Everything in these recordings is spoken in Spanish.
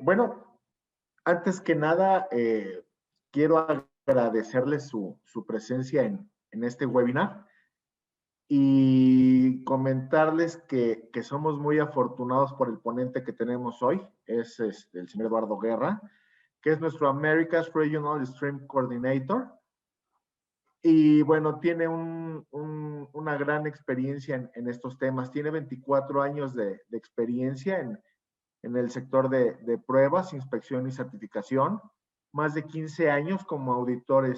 Bueno, antes que nada, quiero agradecerles su presencia en este webinar y comentarles que somos muy afortunados por el ponente que tenemos hoy, es el señor Eduardo Guerra, que es nuestro America's Regional Stream Coordinator. Y bueno, tiene una gran experiencia en estos temas. Tiene 24 años de experiencia en el sector de pruebas, inspección y certificación, más de 15 años como auditor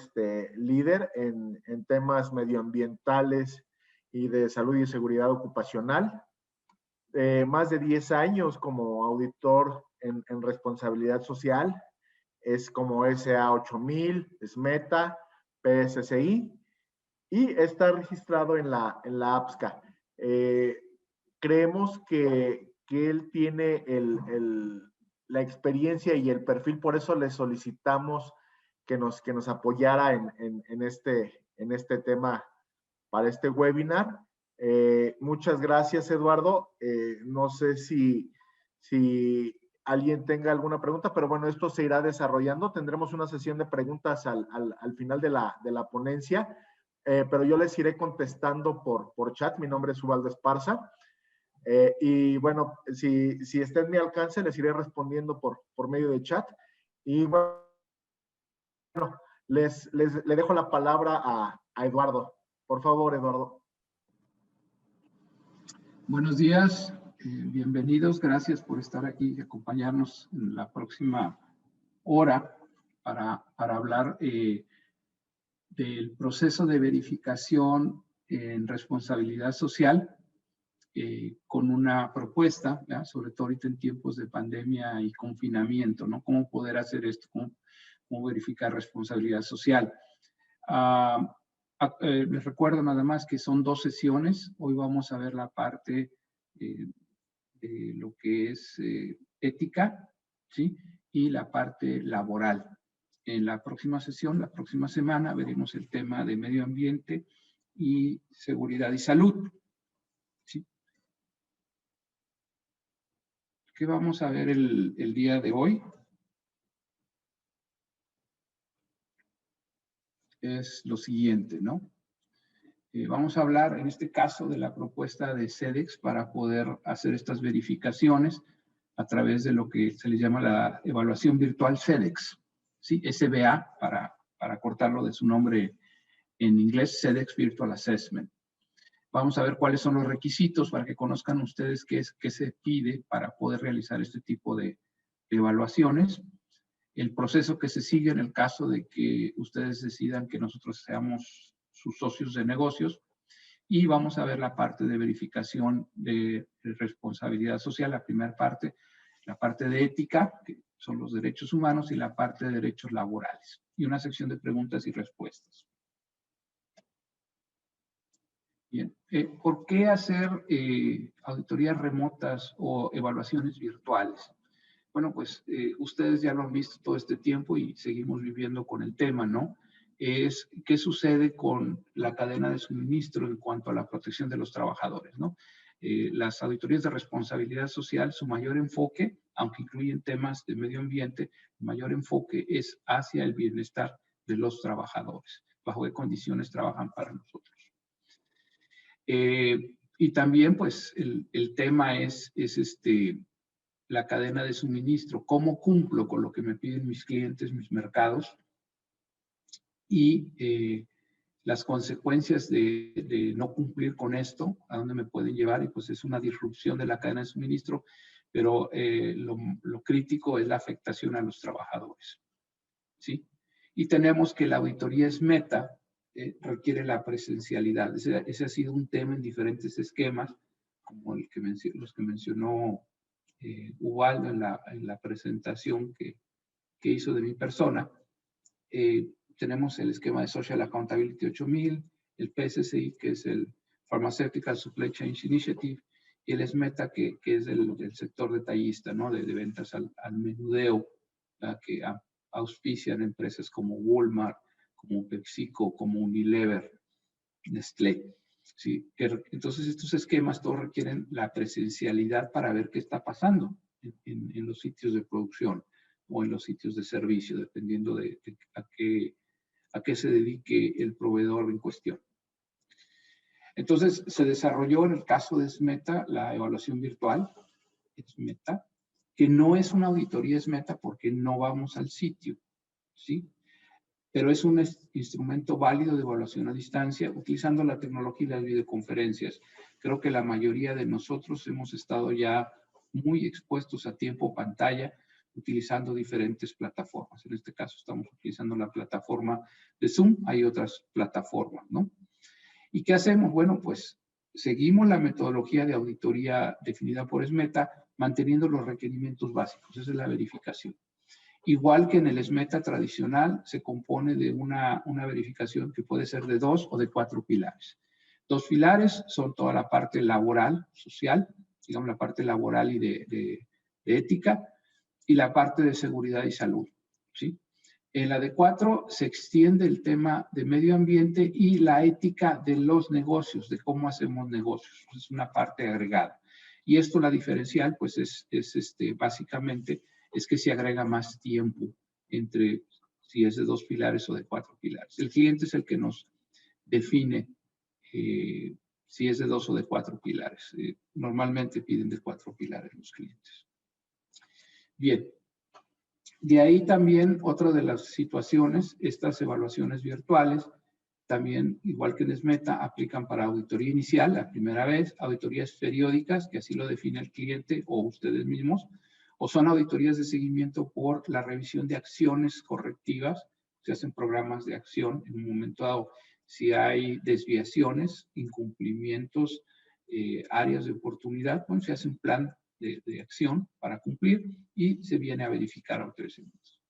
líder en temas medioambientales y de salud y seguridad ocupacional, más de 10 años como auditor en responsabilidad social, es como SA 8000, SMETA, PSCI, y está registrado en la APSCA. Creemos que él tiene la experiencia y el perfil, por eso le solicitamos que nos apoyara en este tema para este webinar. Muchas gracias, Eduardo. No sé si alguien tenga alguna pregunta, pero bueno, esto se irá desarrollando. Tendremos una sesión de preguntas al final de la ponencia, pero yo les iré contestando por chat. Mi nombre es Ubaldo Esparza. Y bueno, si está en mi alcance, les iré respondiendo por medio de chat. Y bueno, le dejo la palabra a Eduardo. Por favor, Eduardo. Buenos días, bienvenidos. Gracias por estar aquí y acompañarnos en la próxima hora para hablar del proceso de verificación en responsabilidad social. Con una propuesta, ¿ya? Sobre todo ahorita en tiempos de pandemia y confinamiento, ¿no? ¿Cómo poder hacer esto? ¿Cómo verificar responsabilidad social? Les recuerdo nada más que son 2 sesiones. Hoy vamos a ver la parte de lo que es ética, ¿sí? Y la parte laboral. En la próxima sesión, la próxima semana, veremos el tema de medio ambiente y seguridad y salud. ¿Sí? ¿Qué vamos a ver el día de hoy? Es lo siguiente, ¿no? Vamos a hablar en este caso de la propuesta de SEDEX para poder hacer estas verificaciones a través de lo que se le llama la evaluación virtual SEDEX, ¿sí? SBA para cortarlo de su nombre en inglés, SEDEX Virtual Assessment. Vamos a ver cuáles son los requisitos para que conozcan ustedes qué se pide para poder realizar este tipo de evaluaciones. El proceso que se sigue en el caso de que ustedes decidan que nosotros seamos sus socios de negocios. Y vamos a ver la parte de verificación de responsabilidad social, la primera parte, la parte de ética, que son los derechos humanos, y la parte de derechos laborales. Y una sección de preguntas y respuestas. Bien, ¿por qué hacer auditorías remotas o evaluaciones virtuales? Bueno, pues ustedes ya lo han visto todo este tiempo y seguimos viviendo con el tema, ¿no? Es qué sucede con la cadena de suministro en cuanto a la protección de los trabajadores, ¿no? Las auditorías de responsabilidad social, su mayor enfoque, aunque incluyen temas de medio ambiente, el mayor enfoque es hacia el bienestar de los trabajadores, bajo qué condiciones trabajan para nosotros. Y también, pues, el tema es la cadena de suministro, cómo cumplo con lo que me piden mis clientes, mis mercados, y las consecuencias de no cumplir con esto, a dónde me pueden llevar, y pues es una disrupción de la cadena de suministro, pero lo crítico es la afectación a los trabajadores, ¿sí? Y tenemos que la auditoría SMETA requiere la presencialidad. Ese ha sido un tema en diferentes esquemas, como los que mencionó Ubaldo en la presentación que hizo de mi persona. Tenemos el esquema de Social Accountability 8000, el PSCI, que es el Pharmaceutical Supply Chain Initiative, y el SMETA, que es del sector detallista, ¿no? de ventas al menudeo, que auspician empresas como Walmart, como PepsiCo, como Unilever, Nestlé. ¿Sí? Entonces estos esquemas todos requieren la presencialidad para ver qué está pasando. en los sitios de producción o en los sitios de servicio, dependiendo de a qué se dedique el proveedor en cuestión. Entonces, se desarrolló en el caso de SMETA la evaluación virtual, SMETA, que no es una auditoría SMETA porque no vamos al sitio, ¿sí? Pero es un instrumento válido de evaluación a distancia utilizando la tecnología y las videoconferencias. Creo que la mayoría de nosotros hemos estado ya muy expuestos a tiempo pantalla utilizando diferentes plataformas. En este caso estamos utilizando la plataforma de Zoom, hay otras plataformas, ¿no? ¿Y qué hacemos? Bueno, pues seguimos la metodología de auditoría definida por SMETA, manteniendo los requerimientos básicos. Esa es la verificación. Igual que en el SMETA tradicional, se compone de una verificación que puede ser de 2 o de 4 pilares. 2 pilares son toda la parte laboral, social, digamos la parte laboral y de ética, y la parte de seguridad y salud, ¿sí? En la de 4 se extiende el tema de medio ambiente y la ética de los negocios, de cómo hacemos negocios. Es una parte agregada. Y esto, la diferencial, pues es básicamente, es que se agrega más tiempo entre si es de 2 pilares o de 4 pilares. El cliente es el que nos define si es de 2 o de 4 pilares. Normalmente piden de 4 pilares los clientes. Bien. De ahí también otra de las situaciones, estas evaluaciones virtuales, también, igual que en SMETA, aplican para auditoría inicial, la primera vez, auditorías periódicas, que así lo define el cliente o ustedes mismos, o son auditorías de seguimiento por la revisión de acciones correctivas, se hacen programas de acción en un momento dado. Si hay desviaciones, incumplimientos, áreas de oportunidad, pues se hace un plan de acción para cumplir y se viene a verificar autorizamientos.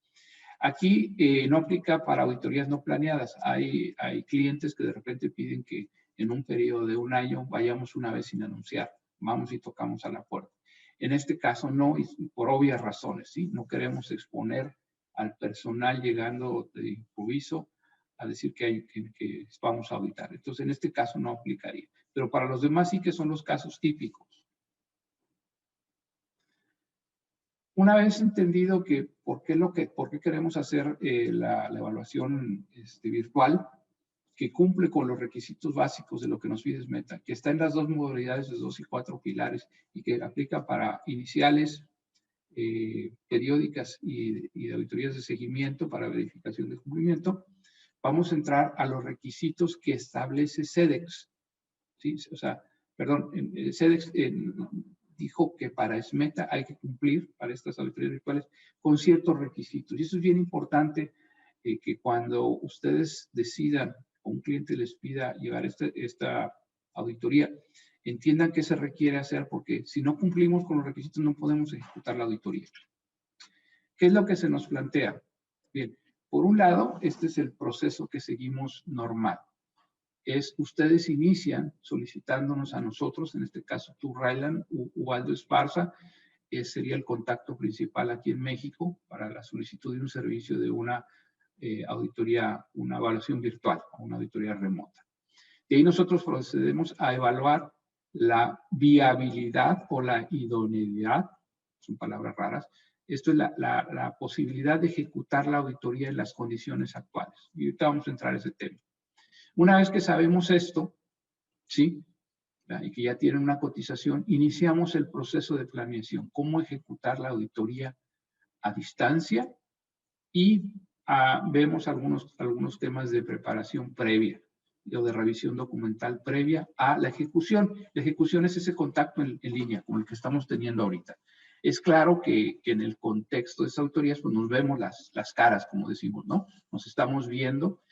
Aquí no aplica para auditorías no planeadas. Hay clientes que de repente piden que en un periodo de 1 año vayamos una vez sin anunciar, vamos y tocamos a la puerta. En este caso no, y por obvias razones, ¿sí? No queremos exponer al personal llegando de improviso a decir que vamos a auditar. Entonces, en este caso no aplicaría. Pero para los demás sí que son los casos típicos. Una vez entendido que por qué queremos hacer la evaluación virtual, que cumple con los requisitos básicos de lo que nos pide SMETA, que está en las 2 modalidades de 2 y 4 pilares y que aplica para iniciales, periódicas y de auditorías de seguimiento para verificación de cumplimiento, vamos a entrar a los requisitos que establece SEDEX. ¿Sí? O sea, perdón, SEDEX dijo que para SMETA hay que cumplir, para estas auditorías virtuales, con ciertos requisitos. Y eso es bien importante, que cuando ustedes decidan o un cliente les pida llevar esta auditoría, entiendan qué se requiere hacer, porque si no cumplimos con los requisitos no podemos ejecutar la auditoría. ¿Qué es lo que se nos plantea? Bien, por un lado, este es el proceso que seguimos normal. Ustedes inician solicitándonos a nosotros, en este caso tú, Raylan, Ubaldo Esparza, sería el contacto principal aquí en México para la solicitud de un servicio de una auditoría, una evaluación virtual o una auditoría remota. De ahí nosotros procedemos a evaluar la viabilidad o la idoneidad, son palabras raras. Esto es la posibilidad de ejecutar la auditoría en las condiciones actuales. Y ahorita vamos a entrar a ese tema. Una vez que sabemos esto, ¿sí? Y que ya tienen una cotización, iniciamos el proceso de planeación, cómo ejecutar la auditoría a distancia y vemos algunos temas de preparación previa o de revisión documental previa a la ejecución. La ejecución es ese contacto en línea como el que estamos teniendo ahorita. Es claro que en el contexto de esas auditorías pues nos vemos las caras, como decimos, ¿no? Nos estamos viendo.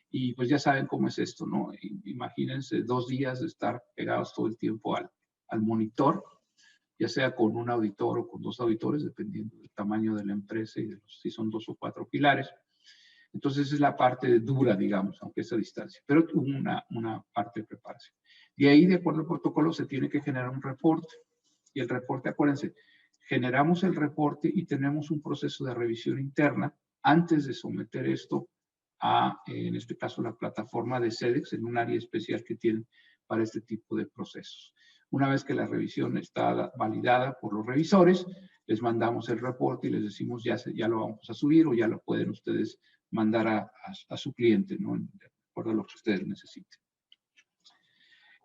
Y pues ya saben cómo es esto, ¿no? Imagínense 2 días de estar pegados todo el tiempo al monitor, ya sea con un auditor o con 2 auditores, dependiendo del tamaño de la empresa y si son 2 o 4 pilares. Entonces es la parte dura, digamos, aunque es a distancia, pero una parte de preparación. De ahí, de acuerdo al protocolo, se tiene que generar un reporte. Y el reporte, acuérdense, generamos el reporte y tenemos un proceso de revisión interna antes de someter esto en este caso, la plataforma de SEDEX, en un área especial que tienen para este tipo de procesos. Una vez que la revisión está validada por los revisores, les mandamos el reporte y les decimos ya lo vamos a subir o ya lo pueden ustedes mandar a su cliente, ¿no? De acuerdo a lo que ustedes necesiten.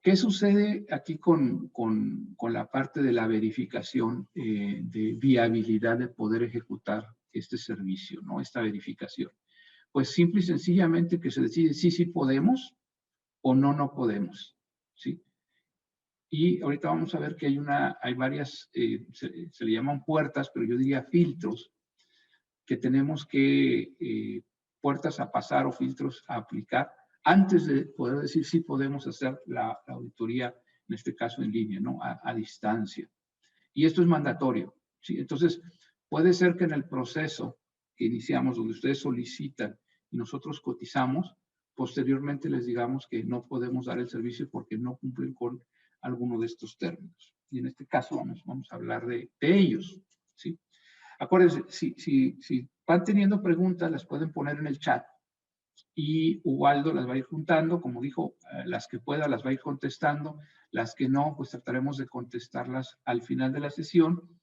¿Qué sucede aquí con la parte de la verificación de viabilidad de poder ejecutar este servicio, ¿no? Esta verificación. Pues simple y sencillamente que se decide si sí podemos o no podemos, ¿sí? Y ahorita vamos a ver que hay varias, se le llaman puertas, pero yo diría filtros, que tenemos que, puertas a pasar o filtros a aplicar antes de poder decir si podemos hacer la auditoría, en este caso en línea, ¿no? A distancia. Y esto es mandatorio, ¿sí? Entonces, puede ser que en el proceso que iniciamos, donde ustedes solicitan y nosotros cotizamos, posteriormente les digamos que no podemos dar el servicio porque no cumplen con alguno de estos términos. Y en este caso vamos a hablar de ellos, ¿sí? Acuérdense, si van teniendo preguntas, las pueden poner en el chat y Ubaldo las va a ir juntando, como dijo, las que pueda las va a ir contestando, las que no, pues trataremos de contestarlas al final de la sesión.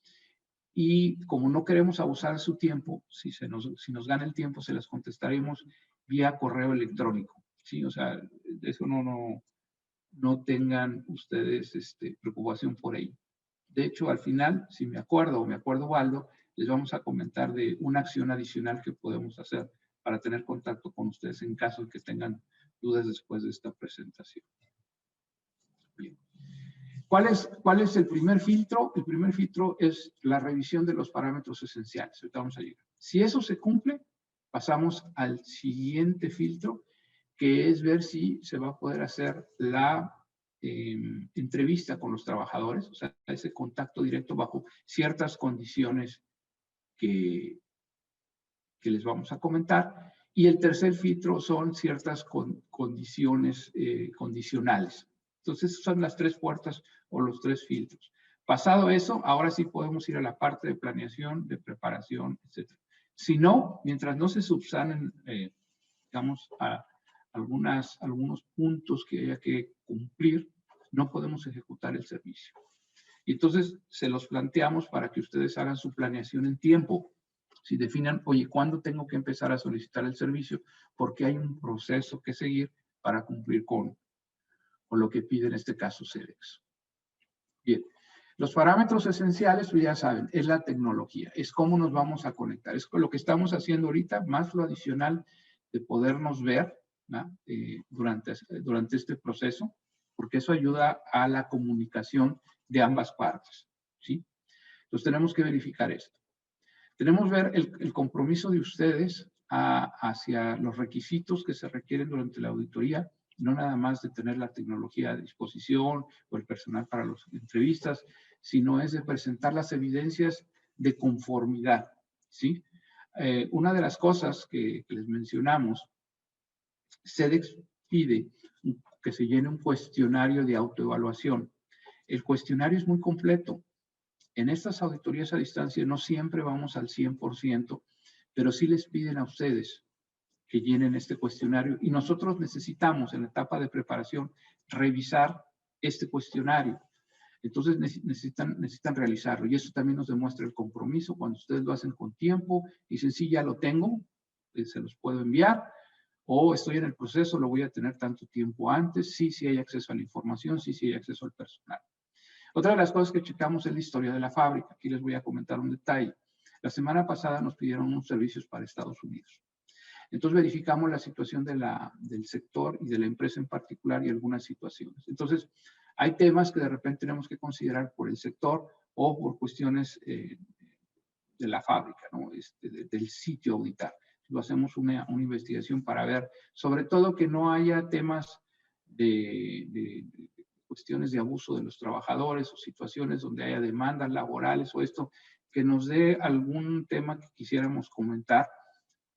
Y como no queremos abusar de su tiempo, si nos gana el tiempo, se las contestaremos vía correo electrónico, ¿sí? O sea, de eso no tengan ustedes preocupación por ello. De hecho, al final, si me acuerdo Ubaldo, les vamos a comentar de una acción adicional que podemos hacer para tener contacto con ustedes en caso de que tengan dudas después de esta presentación. Bien. ¿Cuál es el primer filtro? El primer filtro es la revisión de los parámetros esenciales. Ahorita vamos a llegar. Si eso se cumple, pasamos al siguiente filtro, que es ver si se va a poder hacer la entrevista con los trabajadores, o sea, ese contacto directo bajo ciertas condiciones que les vamos a comentar. Y el tercer filtro son ciertas condiciones condicionales. Entonces, son las tres puertas o los tres filtros. Pasado eso, ahora sí podemos ir a la parte de planeación, de preparación, etc. Si no, mientras no se subsanen, digamos, algunos puntos que haya que cumplir, no podemos ejecutar el servicio. Y entonces se los planteamos para que ustedes hagan su planeación en tiempo. Si definan, oye, ¿cuándo tengo que empezar a solicitar el servicio? Porque hay un proceso que seguir para cumplir con lo que pide en este caso Sedex. Bien, los parámetros esenciales, pues ya saben, es la tecnología, es cómo nos vamos a conectar. Es lo que estamos haciendo ahorita, más lo adicional de podernos ver, ¿no? durante este proceso, porque eso ayuda a la comunicación de ambas partes, ¿sí? Entonces tenemos que verificar esto. Tenemos que ver el compromiso de ustedes hacia los requisitos que se requieren durante la auditoría, no nada más de tener la tecnología a disposición o el personal para las entrevistas, sino es de presentar las evidencias de conformidad, ¿sí? Una de las cosas que les mencionamos, Sedex pide que se llene un cuestionario de autoevaluación. El cuestionario es muy completo. En estas auditorías a distancia no siempre vamos al 100%, pero sí les piden a ustedes que llenen este cuestionario y nosotros necesitamos en la etapa de preparación revisar este cuestionario. Entonces necesitan realizarlo y eso también nos demuestra el compromiso cuando ustedes lo hacen con tiempo y dicen, sí, ya lo tengo, se los puedo enviar, o estoy en el proceso, lo voy a tener tanto tiempo antes, sí hay acceso a la información, sí hay acceso al personal. Otra de las cosas que checamos es la historia de la fábrica. Aquí les voy a comentar un detalle. La semana pasada nos pidieron unos servicios para Estados Unidos. Entonces verificamos la situación del sector y de la empresa en particular y algunas situaciones. Entonces, hay temas que de repente tenemos que considerar por el sector o por cuestiones de la fábrica, ¿no? Del sitio auditar. Lo hacemos una investigación para ver, sobre todo que no haya temas de cuestiones de abuso de los trabajadores o situaciones donde haya demandas laborales o esto, que nos dé algún tema que quisiéramos comentar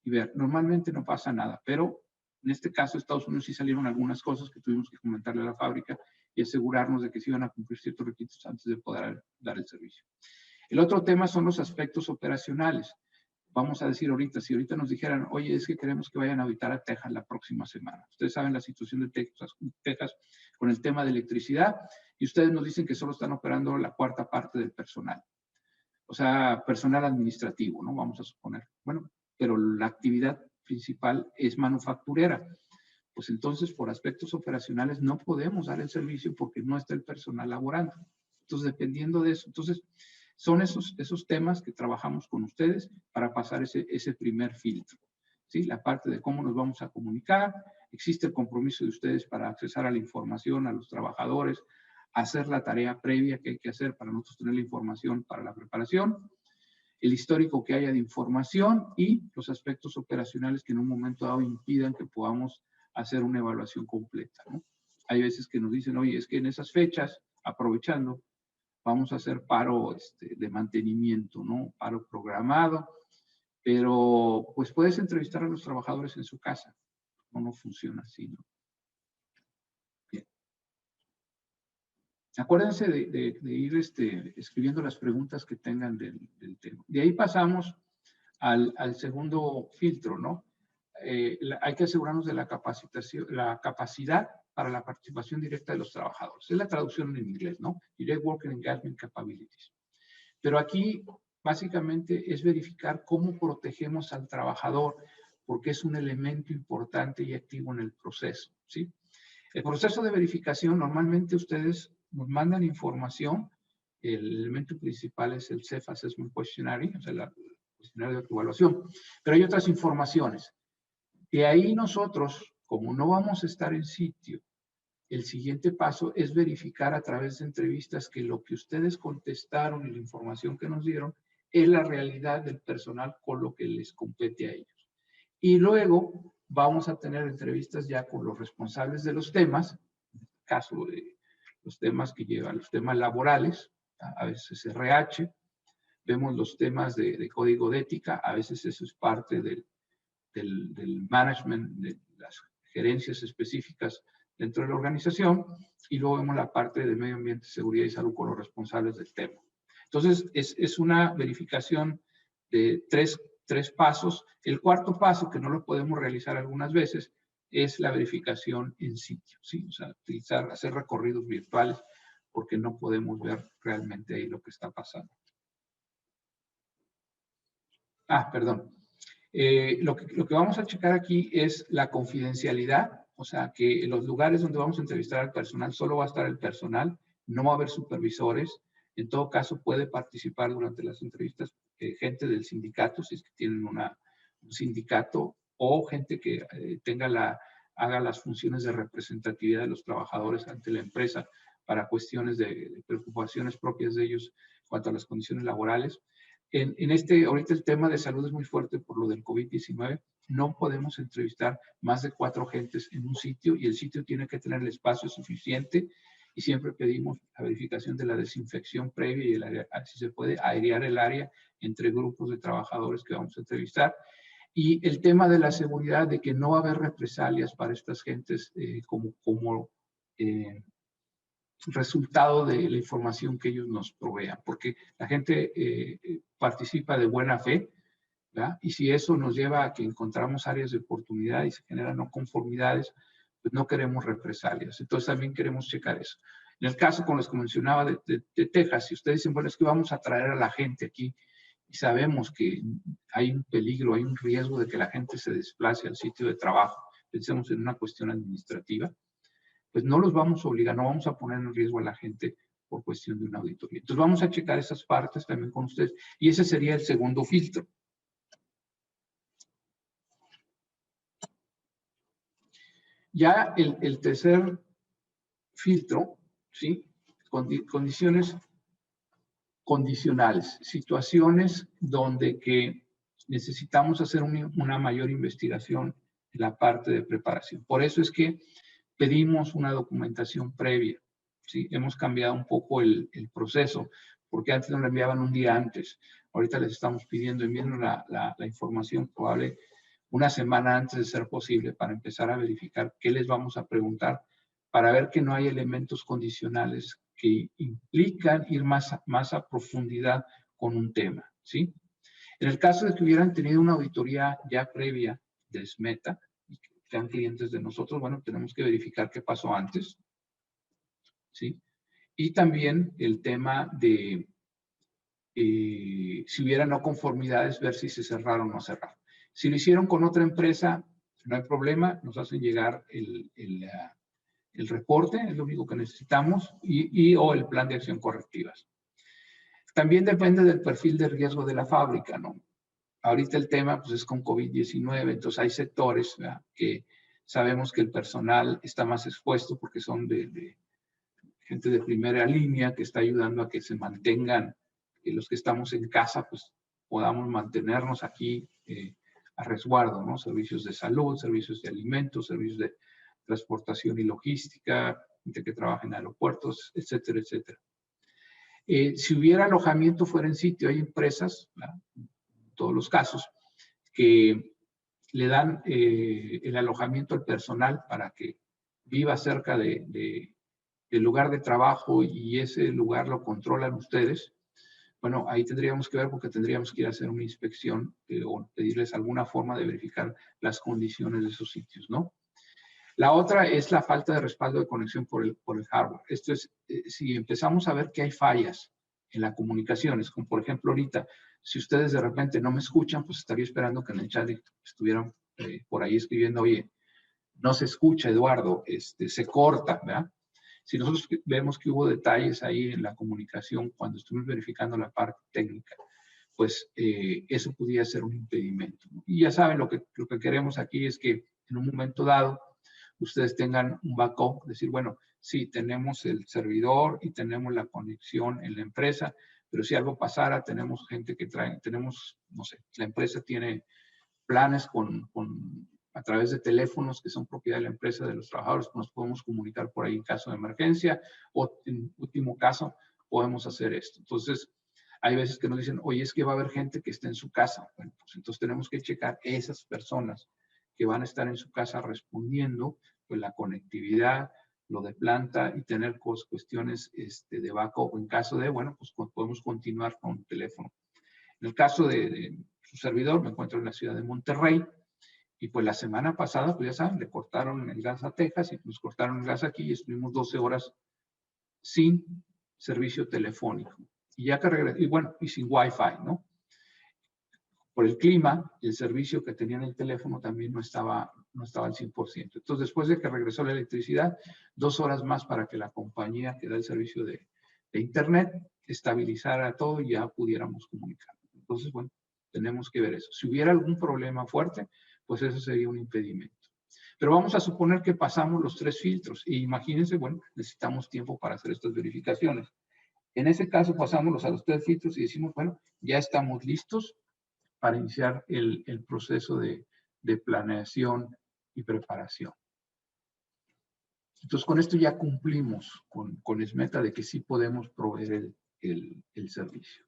y ver. Normalmente no pasa nada, pero en este caso Estados Unidos sí salieron algunas cosas que tuvimos que comentarle a la fábrica y asegurarnos de que se iban a cumplir ciertos requisitos antes de poder dar el servicio. El otro tema son los aspectos operacionales. Vamos a decir ahorita, si ahorita nos dijeran, oye, es que queremos que vayan a auditar a Texas la próxima semana. Ustedes saben la situación de Texas con el tema de electricidad y ustedes nos dicen que solo están operando la cuarta parte del personal. o sea, personal administrativo, ¿no? Vamos a suponer. Bueno, pero la actividad principal es manufacturera. Pues entonces, por aspectos operacionales, no podemos dar el servicio porque no está el personal laborando. Entonces, dependiendo de eso, entonces, son esos temas que trabajamos con ustedes para pasar ese primer filtro. ¿Sí? La parte de cómo nos vamos a comunicar, existe el compromiso de ustedes para accesar a la información, a los trabajadores, hacer la tarea previa que hay que hacer para nosotros tener la información para la preparación, el histórico que haya de información y los aspectos operacionales que en un momento dado impidan que podamos hacer una evaluación completa, ¿no? Hay veces que nos dicen, oye, es que en esas fechas, aprovechando, vamos a hacer paro de mantenimiento, ¿no? Paro programado, pero pues puedes entrevistar a los trabajadores en su casa. No funciona así, ¿no? Bien. Acuérdense de ir escribiendo las preguntas que tengan del tema. De ahí pasamos al segundo filtro, ¿no? Hay que asegurarnos de la capacitación, la capacidad para la participación directa de los trabajadores. Es la traducción en inglés, ¿no? Direct Worker Engagement Capabilities. Pero aquí, básicamente, es verificar cómo protegemos al trabajador, porque es un elemento importante y activo en el proceso, ¿sí? El proceso de verificación, normalmente ustedes nos mandan información. El elemento principal es el Self Assessment Questionnaire, o sea, el cuestionario de evaluación. Pero hay otras informaciones. De ahí nosotros, como no vamos a estar en sitio, el siguiente paso es verificar a través de entrevistas que lo que ustedes contestaron y la información que nos dieron es la realidad del personal con lo que les compete a ellos. Y luego vamos a tener entrevistas ya con los responsables de los temas, en el caso de los temas que llevan los temas laborales, a veces RH, vemos los temas de código de ética, a veces eso es parte del management, de las gerencias específicas dentro de la organización, y luego vemos la parte de medio ambiente, seguridad y salud con los responsables del tema. Entonces, es una verificación de tres pasos. El cuarto paso, que no lo podemos realizar algunas veces, es la verificación en sitio, ¿sí? O sea, hacer recorridos virtuales, porque no podemos ver realmente ahí lo que está pasando. Perdón. Lo que vamos a checar aquí es la confidencialidad, o sea, que en los lugares donde vamos a entrevistar al personal solo va a estar el personal, no va a haber supervisores. En todo caso, puede participar durante las entrevistas gente del sindicato, si es que tienen un sindicato, o gente que haga las funciones de representatividad de los trabajadores ante la empresa para cuestiones de preocupaciones propias de ellos en cuanto a las condiciones laborales. Ahorita el tema de salud es muy fuerte por lo del COVID-19. No podemos entrevistar más de 4 gentes en un sitio y el sitio tiene que tener el espacio suficiente y siempre pedimos la verificación de la desinfección previa y si se puede airear el área entre grupos de trabajadores que vamos a entrevistar. Y el tema de la seguridad, de que no va a haber represalias para estas gentes como resultado de la información que ellos nos provean, porque la gente participa de buena fe, ¿verdad? Y si eso nos lleva a que encontramos áreas de oportunidad y se generan no conformidades, pues no queremos represalias. Entonces también queremos checar eso. En el caso con los que mencionaba de Texas, si ustedes dicen, bueno, es que vamos a traer a la gente aquí y sabemos que hay un peligro, hay un riesgo de que la gente se desplace al sitio de trabajo, pensemos en una cuestión administrativa, pues no los vamos a obligar, no vamos a poner en riesgo a la gente por cuestión de una auditoría. Entonces vamos a checar esas partes también con ustedes. Y ese sería el segundo filtro. Ya el tercer filtro, ¿sí? Condiciones condicionales, situaciones donde que necesitamos hacer una mayor investigación en la parte de preparación. Por eso es que pedimos una documentación previa, ¿sí? Hemos cambiado un poco el proceso, porque antes nos la enviaban un día antes. Ahorita les estamos pidiendo, enviando la información probable una semana antes de ser posible para empezar a verificar qué les vamos a preguntar, para ver que no hay elementos condicionales que implican ir más a profundidad con un tema, ¿sí? En el caso de que hubieran tenido una auditoría ya previa de SMETA, y que sean clientes de nosotros, bueno, tenemos que verificar qué pasó antes, ¿sí? Y también el tema de si hubiera no conformidades, ver si se cerraron o no cerraron. Si lo hicieron con otra empresa, no hay problema, nos hacen llegar el reporte, es lo único que necesitamos, o el plan de acción correctivas. También depende del perfil de riesgo de la fábrica, ¿no? Ahorita el tema pues, es con COVID-19, entonces hay sectores, ¿verdad?, que sabemos que el personal está más expuesto porque son de gente de primera línea que está ayudando a que se mantengan, que los que estamos en casa pues podamos mantenernos aquí a resguardo, ¿no? Servicios de salud, servicios de alimentos, servicios de transportación y logística, gente que trabaja en aeropuertos, etcétera, etcétera. Si hubiera alojamiento fuera en sitio, hay empresas, ¿verdad?, en todos los casos, que le dan el alojamiento al personal para que viva cerca del lugar de trabajo y ese lugar lo controlan ustedes. Bueno, ahí tendríamos que ver porque tendríamos que ir a hacer una inspección o pedirles alguna forma de verificar las condiciones de esos sitios, ¿no? La otra es la falta de respaldo de conexión por el hardware. Esto es, si empezamos a ver que hay fallas en las comunicaciones, como por ejemplo ahorita, si ustedes de repente no me escuchan, pues estaría esperando que en el chat estuvieran por ahí escribiendo, oye, no se escucha, Eduardo, se corta, ¿verdad? Si nosotros vemos que hubo detalles ahí en la comunicación cuando estuvimos verificando la parte técnica, pues eso podría ser un impedimento, ¿no? Y ya saben, lo que queremos aquí es que en un momento dado ustedes tengan un backup, decir, bueno, sí, tenemos el servidor y tenemos la conexión en la empresa, pero si algo pasara, tenemos gente que trae, tenemos, no sé, la empresa tiene planes a través de teléfonos que son propiedad de la empresa, de los trabajadores, nos podemos comunicar por ahí en caso de emergencia, o en último caso, podemos hacer esto. Entonces, hay veces que nos dicen, oye, es que va a haber gente que está en su casa. Bueno, pues entonces tenemos que checar esas personas que van a estar en su casa respondiendo, pues la conectividad, lo de planta y tener cuestiones de backup en caso de, bueno, pues podemos continuar con el teléfono. En el caso de su servidor, me encuentro en la ciudad de Monterrey y pues la semana pasada, pues ya saben, le cortaron el gas a Texas y nos cortaron el gas aquí y estuvimos 12 horas sin servicio telefónico. Y ya que regresé, y bueno, y sin Wi-Fi, ¿no? Por el clima, el servicio que tenía en el teléfono también no estaba al 100%. Entonces, después de que regresó la electricidad, 2 horas más para que la compañía que da el servicio de Internet estabilizara todo y ya pudiéramos comunicar. Entonces, bueno, tenemos que ver eso. Si hubiera algún problema fuerte, pues eso sería un impedimento. Pero vamos a suponer que pasamos los 3 filtros y imagínense, bueno, necesitamos tiempo para hacer estas verificaciones. En ese caso pasamos a los 3 filtros y decimos, bueno, ya estamos listos para iniciar el proceso de planeación y preparación. Entonces, con esto ya cumplimos con SMETA de que sí podemos proveer el servicio.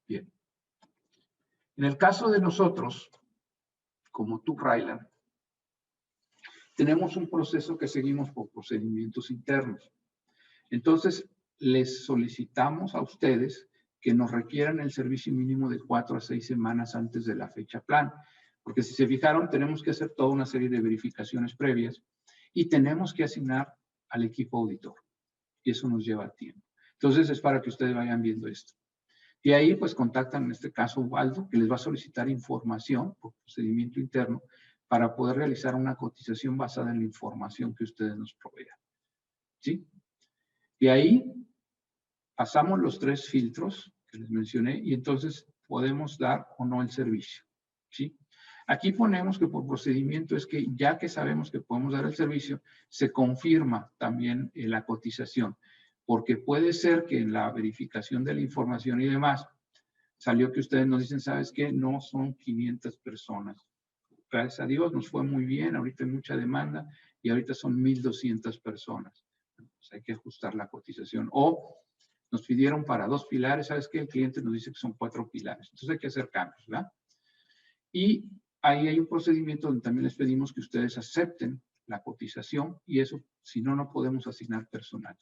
Bien. En el caso de nosotros, como tú, Ryland, tenemos un proceso que seguimos por procedimientos internos. Entonces, les solicitamos a ustedes que nos requieran el servicio mínimo de 4 a 6 semanas antes de la fecha plan. Porque si se fijaron, tenemos que hacer toda una serie de verificaciones previas y tenemos que asignar al equipo auditor. Y eso nos lleva tiempo. Entonces, es para que ustedes vayan viendo esto. Y ahí, pues, contactan, en este caso, Waldo, que les va a solicitar información por procedimiento interno para poder realizar una cotización basada en la información que ustedes nos provean. ¿Sí? Y ahí pasamos los 3 filtros que les mencioné y entonces podemos dar o no el servicio. ¿Sí? Aquí ponemos que por procedimiento es que ya que sabemos que podemos dar el servicio, se confirma también la cotización, porque puede ser que en la verificación de la información y demás, salió que ustedes nos dicen, ¿sabes qué? No son 500 personas. Gracias a Dios nos fue muy bien, ahorita hay mucha demanda y ahorita son 1,200 personas. Pues hay que ajustar la cotización. O nos pidieron para 2 pilares, ¿sabes qué? El cliente nos dice que son 4 pilares. Entonces hay que hacer cambios, ¿verdad? Y ahí hay un procedimiento donde también les pedimos que ustedes acepten la cotización y eso, si no, no podemos asignar personal.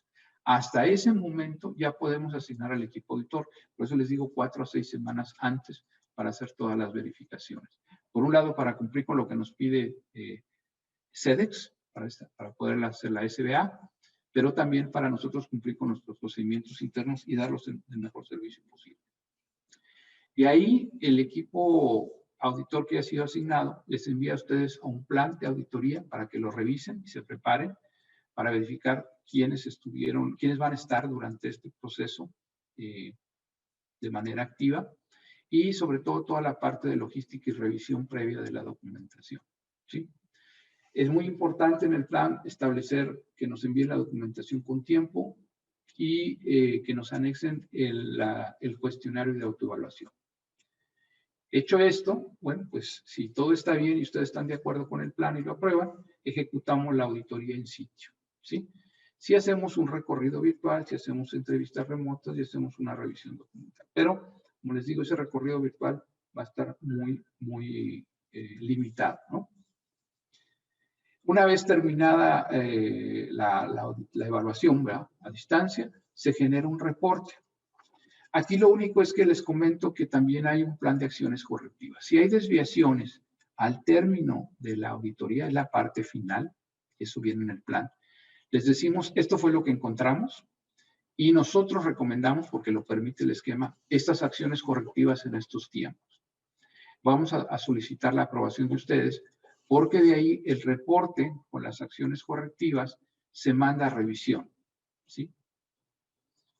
Hasta ese momento ya podemos asignar al equipo auditor. Por eso les digo 4 a 6 semanas antes para hacer todas las verificaciones. Por un lado, para cumplir con lo que nos pide SEDEX, para poder hacer la SBA, pero también para nosotros cumplir con nuestros procedimientos internos y darlos el mejor servicio posible. Y ahí el equipo auditor que ha sido asignado les envía a ustedes a un plan de auditoría para que lo revisen y se preparen para verificar quiénes van a estar durante este proceso de manera activa y sobre todo toda la parte de logística y revisión previa de la documentación, ¿sí? Es muy importante en el plan establecer que nos envíen la documentación con tiempo y que nos anexen el cuestionario de autoevaluación. Hecho esto, bueno, pues si todo está bien y ustedes están de acuerdo con el plan y lo aprueban, ejecutamos la auditoría en sitio, ¿sí? Si hacemos un recorrido virtual, si hacemos entrevistas remotas y hacemos una revisión documental. Pero, como les digo, ese recorrido virtual va a estar muy limitado, ¿no? Una vez terminada la evaluación, ¿verdad?, a distancia, se genera un reporte. Aquí lo único es que les comento que también hay un plan de acciones correctivas. Si hay desviaciones al término de la auditoría, es la parte final, eso viene en el plan, les decimos, esto fue lo que encontramos y nosotros recomendamos, porque lo permite el esquema, estas acciones correctivas en estos tiempos. Vamos a solicitar la aprobación de ustedes porque de ahí el reporte con las acciones correctivas se manda a revisión, ¿sí?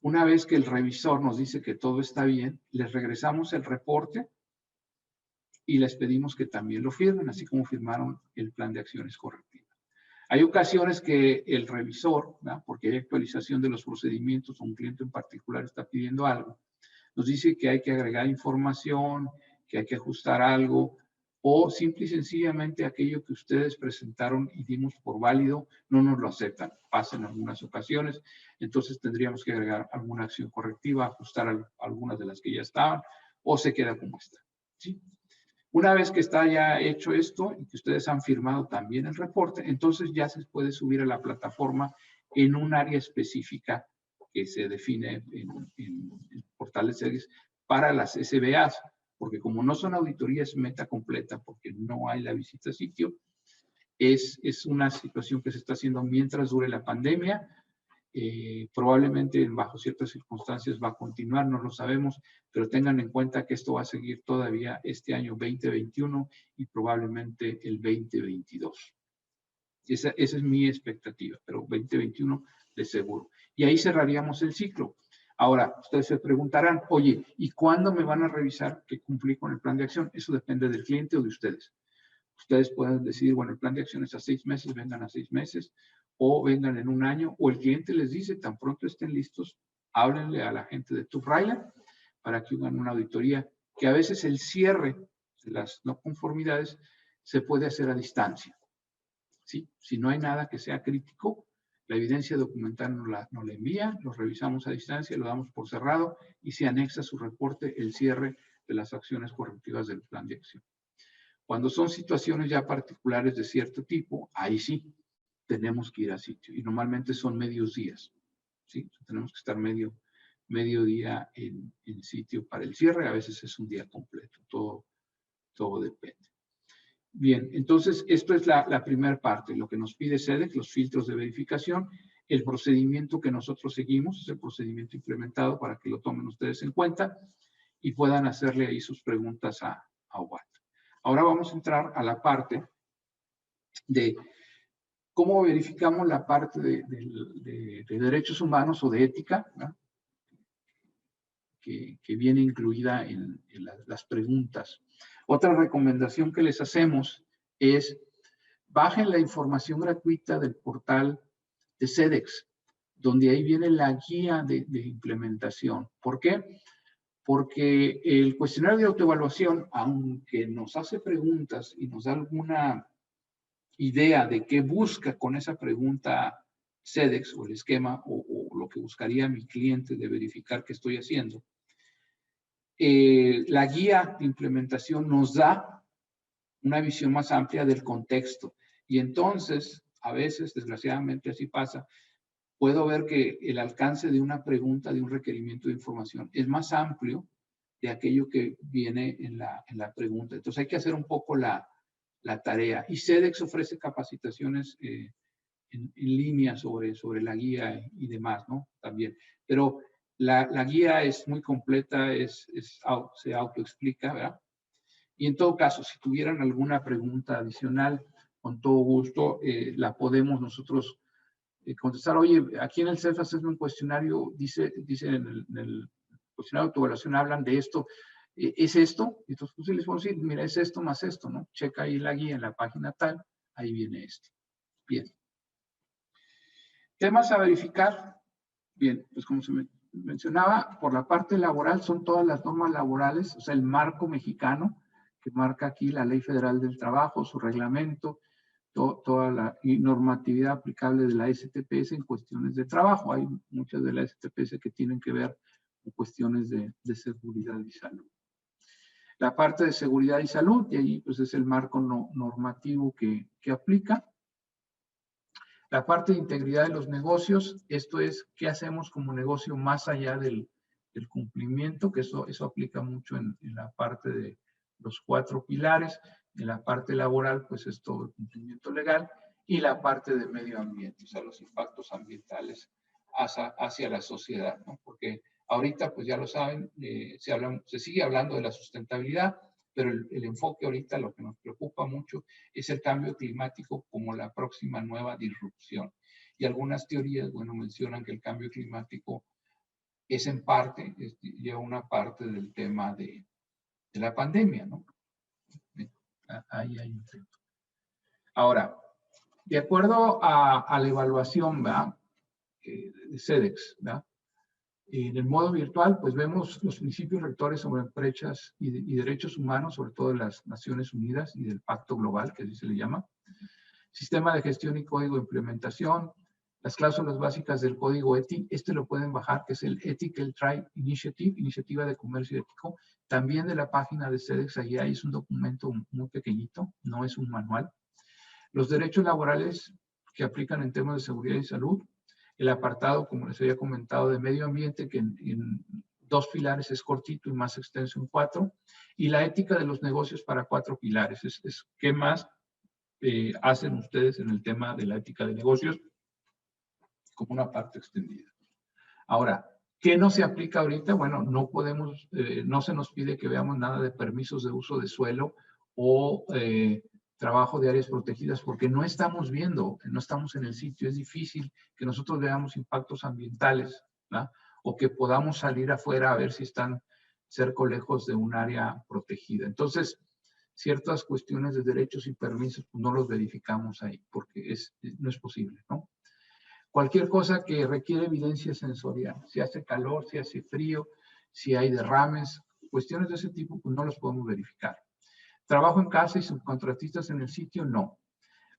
Una vez que el revisor nos dice que todo está bien, les regresamos el reporte y les pedimos que también lo firmen, así como firmaron el plan de acciones correctivas. Hay ocasiones que el revisor, ¿verdad?, porque hay actualización de los procedimientos o un cliente en particular está pidiendo algo, nos dice que hay que agregar información, que hay que ajustar algo, o simple y sencillamente aquello que ustedes presentaron y dimos por válido no nos lo aceptan. Pasa en algunas ocasiones, entonces tendríamos que agregar alguna acción correctiva, ajustar algunas de las que ya estaban, o se queda como está, ¿sí? Una vez que está ya hecho esto y que ustedes han firmado también el reporte, entonces ya se puede subir a la plataforma en un área específica que se define en el portal de series para las SBAs, porque como no son auditorías meta completa, porque no hay la visita a sitio, es una situación que se está haciendo mientras dure la pandemia. Probablemente bajo ciertas circunstancias va a continuar, no lo sabemos, pero tengan en cuenta que esto va a seguir todavía este año 2021 y probablemente el 2022. Esa es mi expectativa, pero 2021 de seguro. Y ahí cerraríamos el ciclo. Ahora, ustedes se preguntarán, oye, ¿y cuándo me van a revisar que cumplí con el plan de acción? Eso depende del cliente o de ustedes. Ustedes pueden decidir, bueno, el plan de acción es a 6 meses, vengan a 6 meses, o vengan en un año, o el cliente les dice, tan pronto estén listos, háblenle a la gente de TÜV-Rheinland para que hagan una auditoría, que a veces el cierre de las no conformidades se puede hacer a distancia, ¿sí? Si no hay nada que sea crítico, la evidencia documental nos la envía, lo revisamos a distancia, lo damos por cerrado y se anexa a su reporte el cierre de las acciones correctivas del plan de acción. Cuando son situaciones ya particulares de cierto tipo, ahí sí tenemos que ir a sitio y normalmente son medios días, ¿sí? Tenemos que estar medio día en sitio para el cierre, a veces es un día completo, todo depende. Bien, entonces esto es la primera parte, lo que nos pide SEDEX, los filtros de verificación, el procedimiento que nosotros seguimos, es el procedimiento implementado para que lo tomen ustedes en cuenta y puedan hacerle ahí sus preguntas a OWAT. Ahora vamos a entrar a la parte de cómo verificamos la parte de derechos humanos o de ética, ¿no?, que viene incluida en las preguntas. Otra recomendación que les hacemos es bajen la información gratuita del portal de SEDEX, donde ahí viene la guía de implementación. ¿Por qué? Porque el cuestionario de autoevaluación, aunque nos hace preguntas y nos da alguna idea de qué busca con esa pregunta SEDEX o el esquema o lo que buscaría mi cliente de verificar qué estoy haciendo, la guía de implementación nos da una visión más amplia del contexto. Y entonces, a veces, desgraciadamente así pasa, puedo ver que el alcance de una pregunta, de un requerimiento de información, es más amplio de aquello que viene en la pregunta. Entonces hay que hacer un poco la tarea. Y SEDEX ofrece capacitaciones línea sobre la guía y demás, ¿no? También. Pero la guía es muy completa, se autoexplica, ¿verdad? Y en todo caso, si tuvieran alguna pregunta adicional, con todo gusto la podemos nosotros contestar. Oye, aquí en el Self-Assessment Cuestionario dice en el cuestionario de autoevaluación hablan de esto. ¿Es esto? Entonces, pues, les puedo decir, mira, es esto más esto, ¿no? Checa ahí la guía en la página tal, ahí viene esto. Bien. Temas a verificar. Bien, pues como se mencionaba, por la parte laboral son todas las normas laborales, o sea, el marco mexicano que marca aquí la Ley Federal del Trabajo, su reglamento, toda la normatividad aplicable de la STPS en cuestiones de trabajo. Hay muchas de la STPS que tienen que ver con cuestiones de seguridad y salud. La parte de seguridad y salud, y ahí pues es el marco normativo que aplica. La parte de integridad de los negocios, esto es qué hacemos como negocio más allá del cumplimiento, que eso aplica mucho en la parte de los 4 pilares. En la parte laboral, pues es todo el cumplimiento legal. Y la parte de medio ambiente, o sea, los impactos ambientales hacia la sociedad, ¿no? Porque ahorita, pues ya lo saben, se sigue hablando de la sustentabilidad, pero el enfoque ahorita, lo que nos preocupa mucho, es el cambio climático como la próxima nueva disrupción. Y algunas teorías, bueno, mencionan que el cambio climático es en parte, lleva una parte del tema de la pandemia, ¿no? Ahí hay un tema. Ahora, de acuerdo a la evaluación, ¿verdad? De CEDEX, ¿verdad? En el modo virtual, pues vemos los principios rectores sobre brechas y derechos humanos, sobre todo de las Naciones Unidas y del Pacto Global, que así se le llama. Sistema de gestión y código de implementación, las cláusulas básicas del código ETI, lo pueden bajar, que es el Ethical Trade Initiative, Iniciativa de Comercio Ético, también de la página de CEDEX, allí es un documento muy pequeñito, no es un manual. Los derechos laborales que aplican en temas de seguridad y salud, el apartado, como les había comentado, de medio ambiente, que en 2 pilares es cortito y más extenso en 4, y la ética de los negocios para 4 pilares, ¿qué más hacen ustedes en el tema de la ética de negocios como una parte extendida? Ahora, ¿qué no se aplica ahorita? Bueno, no podemos, no se nos pide que veamos nada de permisos de uso de suelo o trabajo de áreas protegidas porque no estamos viendo, no estamos en el sitio. Es difícil que nosotros veamos impactos ambientales, ¿verdad? O que podamos salir afuera a ver si están cerca o lejos de un área protegida. Entonces, ciertas cuestiones de derechos y permisos pues no los verificamos ahí porque no es posible, ¿no? Cualquier cosa que requiere evidencia sensorial, si hace calor, si hace frío, si hay derrames, cuestiones de ese tipo, pues no los podemos verificar. Trabajo en casa y subcontratistas en el sitio, no.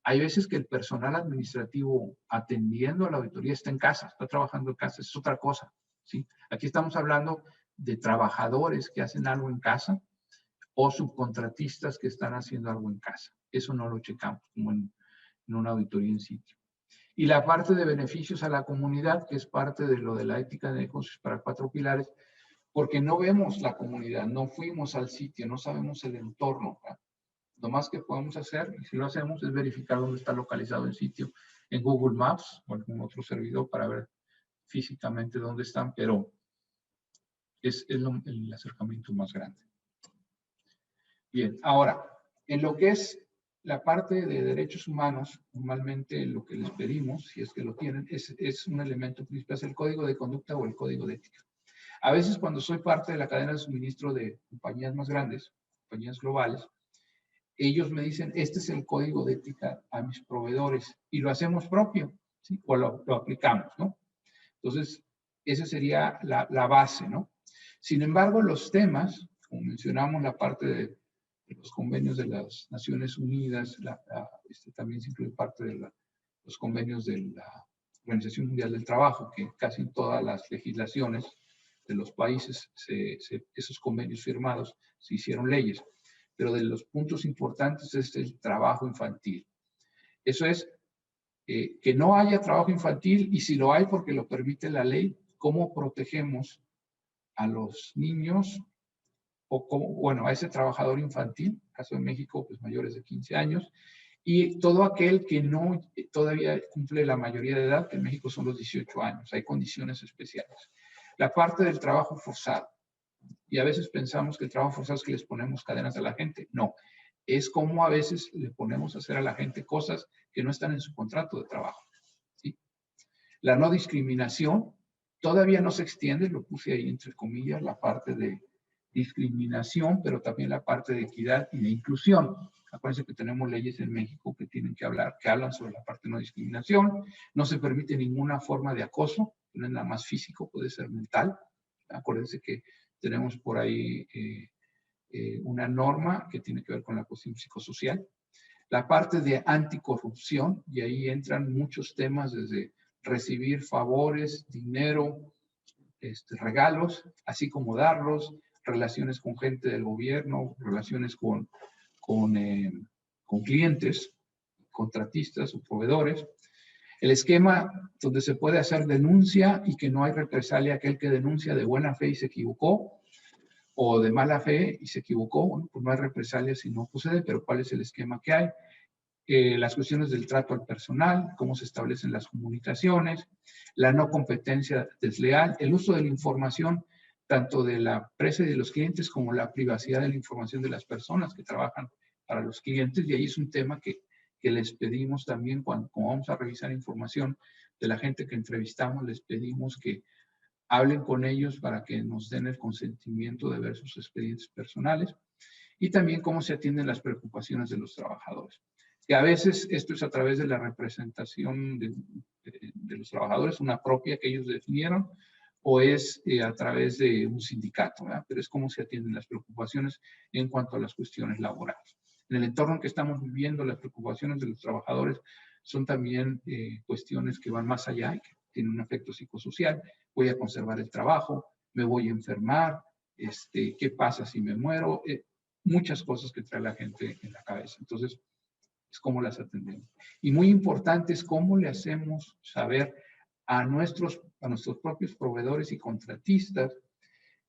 Hay veces que el personal administrativo atendiendo a la auditoría está en casa, está trabajando en casa, es otra cosa, ¿sí? Aquí estamos hablando de trabajadores que hacen algo en casa o subcontratistas que están haciendo algo en casa. Eso no lo checamos como en una auditoría en sitio. Y la parte de beneficios a la comunidad, que es parte de lo de la ética de negocios para 4 pilares, porque no vemos la comunidad, no fuimos al sitio, no sabemos el entorno. Lo más que podemos hacer, y si lo hacemos, es verificar dónde está localizado el sitio en Google Maps o algún otro servidor para ver físicamente dónde están, pero es el acercamiento más grande. Bien, ahora, en lo que es la parte de derechos humanos, normalmente lo que les pedimos, si es que lo tienen, es un elemento principal, es el código de conducta o el código de ética. A veces cuando soy parte de la cadena de suministro de compañías más grandes, compañías globales, ellos me dicen, este es el código de ética a mis proveedores y lo hacemos propio, ¿sí? O lo aplicamos, ¿no? Entonces, esa sería la base, ¿no? Sin embargo, los temas, como mencionamos, la parte de los convenios de las Naciones Unidas, también se incluye parte de los convenios de la Organización Mundial del Trabajo, que casi en todas las legislaciones de los países, esos convenios firmados se hicieron leyes. Pero de los puntos importantes es el trabajo infantil. Eso es que no haya trabajo infantil y si lo hay porque lo permite la ley, ¿cómo protegemos a los niños o a ese trabajador infantil, en el caso de México, pues mayores de 15 años, y todo aquel que no todavía cumple la mayoría de edad, que en México son los 18 años. Hay condiciones especiales. La parte del trabajo forzado. Y a veces pensamos que el trabajo forzado es que les ponemos cadenas a la gente. No, es como a veces le ponemos a hacer a la gente cosas que no están en su contrato de trabajo. ¿Sí? La no discriminación todavía no se extiende, lo puse ahí entre comillas, la parte de discriminación, pero también la parte de equidad y de inclusión. Acuérdense que tenemos leyes en México que tienen que hablar, que hablan sobre la parte de no discriminación. No se permite ninguna forma de acoso, no es nada más físico, puede ser mental. Acuérdense que tenemos por ahí una norma que tiene que ver con la cuestión psicosocial. La parte de anticorrupción, y ahí entran muchos temas desde recibir favores, dinero, regalos, así como darlos, relaciones con gente del gobierno, relaciones con clientes, contratistas o proveedores. El esquema donde se puede hacer denuncia y que no hay represalia a aquel que denuncia de buena fe y se equivocó, o de mala fe y se equivocó, bueno, pues no hay represalia si no procede, pero ¿cuál es el esquema que hay? Las cuestiones del trato al personal, cómo se establecen las comunicaciones, la no competencia desleal, el uso de la información, tanto de la empresa y de los clientes, como la privacidad de la información de las personas que trabajan para los clientes, y ahí es un tema que les pedimos también cuando vamos a revisar información de la gente que entrevistamos, les pedimos que hablen con ellos para que nos den el consentimiento de ver sus expedientes personales, y también cómo se atienden las preocupaciones de los trabajadores. Que a veces esto es a través de la representación de los trabajadores, una propia que ellos definieron, o es a través de un sindicato, ¿verdad? Pero es cómo se atienden las preocupaciones en cuanto a las cuestiones laborales. En el entorno en que estamos viviendo, las preocupaciones de los trabajadores son también cuestiones que van más allá y que tienen un efecto psicosocial. Voy a conservar el trabajo, me voy a enfermar, ¿qué pasa si me muero? Muchas cosas que trae la gente en la cabeza. Entonces, es cómo las atendemos. Y muy importante es cómo le hacemos saber a nuestros propios proveedores y contratistas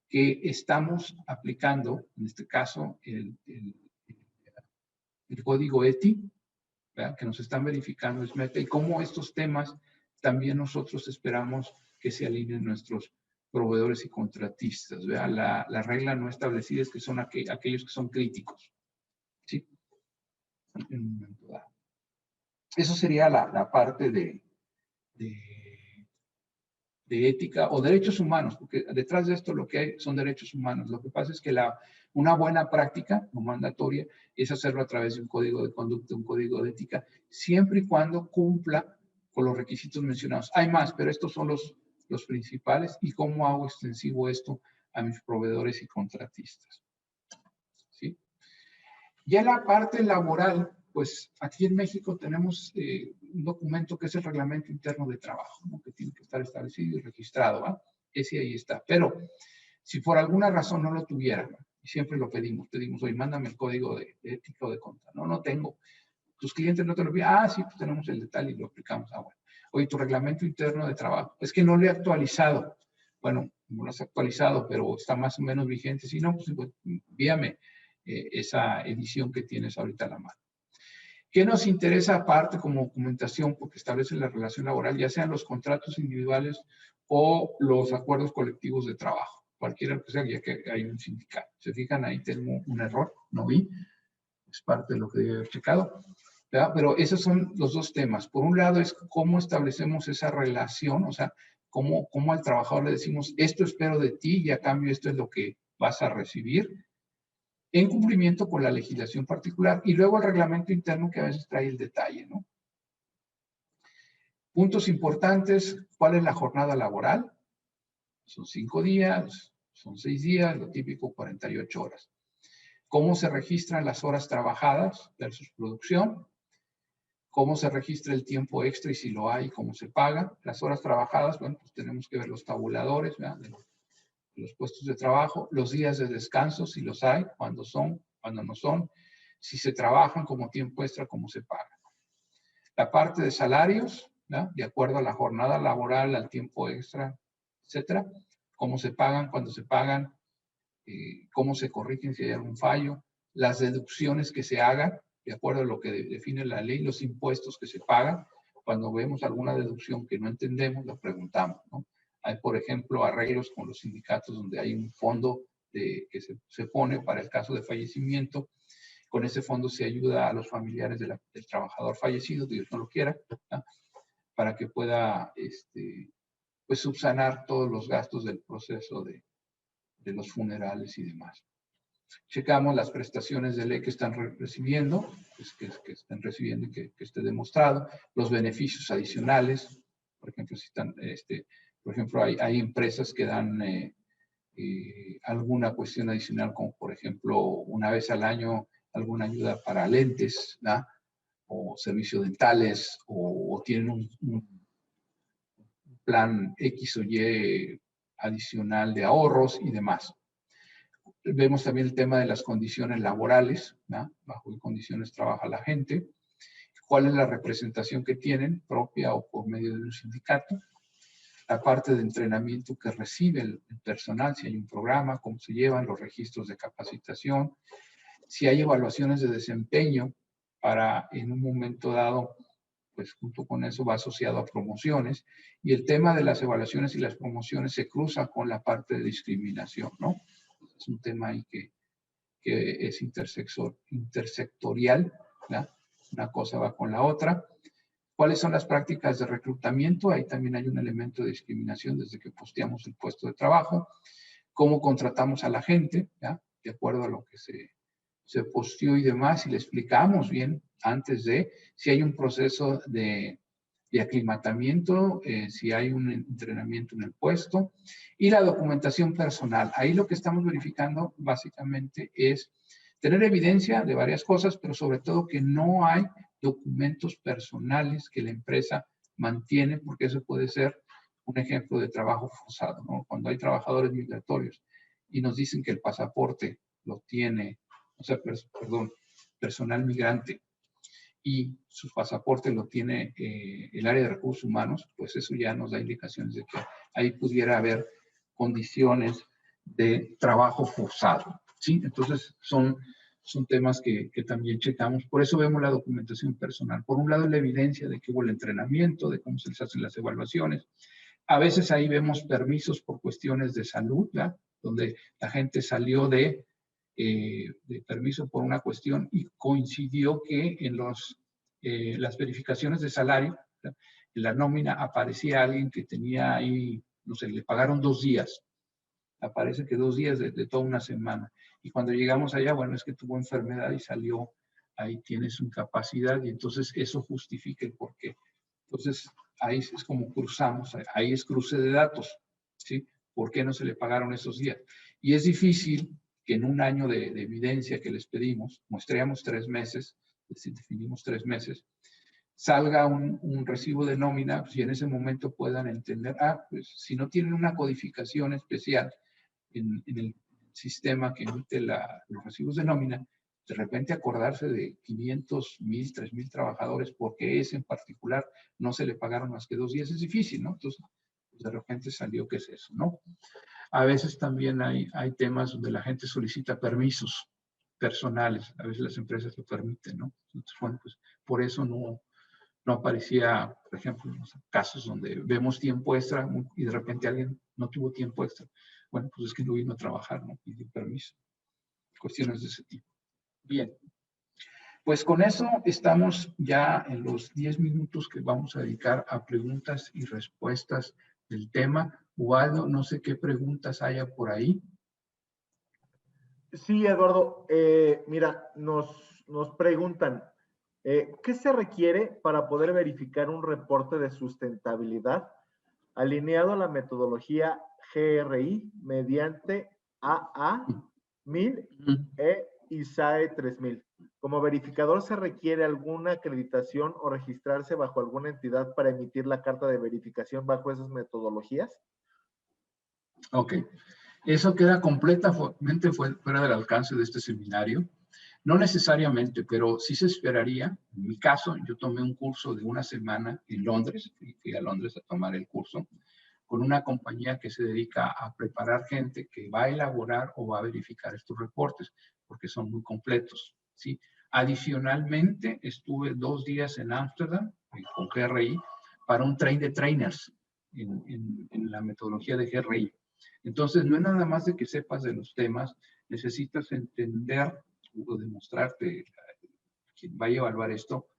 que estamos aplicando, en este caso, el código ETI, ¿verdad? Que nos están verificando SMETA, y cómo estos temas también nosotros esperamos que se alineen nuestros proveedores y contratistas. ¿Verdad? La regla no establecida es que son aquellos que son críticos. ¿Sí? En un momento dado. Eso sería la parte de ética o derechos humanos, porque detrás de esto lo que hay son derechos humanos. Lo que pasa es que una buena práctica, no mandatoria, es hacerlo a través de un código de conducta, un código de ética, siempre y cuando cumpla con los requisitos mencionados. Hay más, pero estos son los principales. ¿Y cómo hago extensivo esto a mis proveedores y contratistas? ¿Sí? Ya la parte laboral, pues aquí en México tenemos un documento que es el Reglamento Interno de Trabajo, ¿no? Que tiene que estar establecido y registrado, ¿va? Ese ahí está. Pero si por alguna razón no lo tuviera, ¿va? Y siempre lo pedimos, oye, mándame el código de ética o de conducta. No tengo. Tus clientes no te lo piden. Ah, sí, pues tenemos el detalle y lo aplicamos. Ah, bueno. Oye, tu Reglamento Interno de Trabajo. Es que no lo he actualizado. Bueno, no lo has actualizado, pero está más o menos vigente. Si no, pues envíame esa edición que tienes ahorita a la mano. ¿Qué nos interesa aparte como documentación? Porque establece la relación laboral, ya sean los contratos individuales o los acuerdos colectivos de trabajo, cualquiera que sea, ya que hay un sindicato. Se fijan, ahí tengo un error, no vi, es parte de lo que debe haber checado, ¿verdad? Pero esos son los dos temas. Por un lado es cómo establecemos esa relación, o sea, cómo al trabajador le decimos, esto espero de ti y a cambio esto es lo que vas a recibir, en cumplimiento con la legislación particular, y luego el reglamento interno que a veces trae el detalle, ¿no? Puntos importantes: ¿cuál es la jornada laboral? Son 5 días, son 6 días, lo típico 48 horas. ¿Cómo se registran las horas trabajadas versus producción? ¿Cómo se registra el tiempo extra y si lo hay, cómo se paga? Las horas trabajadas, bueno, pues tenemos que ver los tabuladores, ¿verdad? De los puestos de trabajo, los días de descanso, si los hay, cuándo son, cuándo no son, si se trabajan como tiempo extra, cómo se pagan. La parte de salarios, ¿no? De acuerdo a la jornada laboral, al tiempo extra, etcétera, cómo se pagan, cuándo se pagan, cómo se corrigen si hay algún fallo, las deducciones que se hagan, de acuerdo a lo que define la ley, los impuestos que se pagan. Cuando vemos alguna deducción que no entendemos, la preguntamos, ¿no? Hay, por ejemplo, arreglos con los sindicatos donde hay un fondo que se pone para el caso de fallecimiento. Con ese fondo se ayuda a los familiares del trabajador fallecido, Dios no lo quiera, ¿no? Para que pueda pues subsanar todos los gastos del proceso de los funerales y demás. Checamos las prestaciones de ley que están recibiendo, pues que estén recibiendo y que esté demostrado, los beneficios adicionales, por ejemplo, si están, por ejemplo, hay empresas que dan alguna cuestión adicional, como por ejemplo, una vez al año, alguna ayuda para lentes, ¿no? O servicios dentales, o tienen un plan X o Y adicional de ahorros y demás. Vemos también el tema de las condiciones laborales, ¿no? Bajo qué condiciones trabaja la gente, cuál es la representación que tienen, propia o por medio de un sindicato, la parte de entrenamiento que recibe el personal, si hay un programa, cómo se llevan los registros de capacitación, si hay evaluaciones de desempeño para en un momento dado, pues junto con eso va asociado a promociones, y el tema de las evaluaciones y las promociones se cruza con la parte de discriminación, ¿no? Es un tema ahí que es intersectorial, ¿no? Una cosa va con la otra. ¿Cuáles son las prácticas de reclutamiento? Ahí también hay un elemento de discriminación desde que posteamos el puesto de trabajo. ¿Cómo contratamos a la gente? ¿Ya? De acuerdo a lo que se posteó y demás, y le explicamos bien antes de si hay un proceso de aclimatamiento, si hay un entrenamiento en el puesto, y la documentación personal. Ahí lo que estamos verificando básicamente es tener evidencia de varias cosas, pero sobre todo que no hay documentos personales que la empresa mantiene, porque eso puede ser un ejemplo de trabajo forzado, ¿no? Cuando hay trabajadores migratorios y nos dicen que el pasaporte lo tiene, o sea, perdón, personal migrante, y su pasaporte lo tiene el área de recursos humanos, pues eso ya nos da indicaciones de que ahí pudiera haber condiciones de trabajo forzado, ¿sí? Entonces son temas que también checamos. Por eso vemos la documentación personal. Por un lado, la evidencia de que hubo el entrenamiento, de cómo se les hacen las evaluaciones. A veces ahí vemos permisos por cuestiones de salud, ¿verdad? Donde la gente salió de permiso por una cuestión y coincidió que en las verificaciones de salario, ¿verdad? En la nómina aparecía alguien que tenía ahí, no sé, le pagaron 2 días. Aparece que 2 días de toda una semana. Y cuando llegamos allá, bueno, es que tuvo enfermedad y salió, ahí tiene su incapacidad y entonces eso justifica el porqué. Entonces, ahí es como cruzamos, ahí es cruce de datos, ¿sí? ¿Por qué no se le pagaron esos días? Y es difícil que en un año de evidencia que les pedimos, muestreamos 3 meses, es decir, definimos 3 meses, salga un recibo de nómina, pues, y en ese momento puedan entender, pues si no tienen una codificación especial en el sistema que emite los recibos de nómina, de repente acordarse de 500, 1000, 3000 trabajadores, porque ese en particular no se le pagaron más que 2 días, es difícil, ¿no? Entonces, pues de repente salió que es eso, ¿no? A veces también hay temas donde la gente solicita permisos personales, a veces las empresas lo permiten, ¿no? Entonces, bueno, pues por eso no aparecía, por ejemplo, en los casos donde vemos tiempo extra y de repente alguien no tuvo tiempo extra. Bueno, pues es que no vino a trabajar, no pidió permiso. Cuestiones de ese tipo. Bien. Pues con eso estamos ya en los 10 minutos que vamos a dedicar a preguntas y respuestas del tema. Ubaldo, no sé qué preguntas haya por ahí. Sí, Eduardo, mira, nos preguntan, ¿qué se requiere para poder verificar un reporte de sustentabilidad alineado a la metodología GRI mediante AA 1000 e ISAE 3000? ¿Como verificador se requiere alguna acreditación o registrarse bajo alguna entidad para emitir la carta de verificación bajo esas metodologías? Ok. Eso queda completamente fuera del alcance de este seminario. No necesariamente, pero sí se esperaría. En mi caso, yo tomé un curso de una semana en Londres, fui a Londres a tomar el curso, con una compañía que se dedica a preparar gente que va a elaborar o va a verificar estos reportes, porque son muy completos, ¿sí? Adicionalmente, estuve 2 días en Ámsterdam con GRI para un train de trainers en la metodología de GRI. Entonces, no es nada más de que sepas de los temas, necesitas entender o demostrarte, quien vaya a evaluar esto,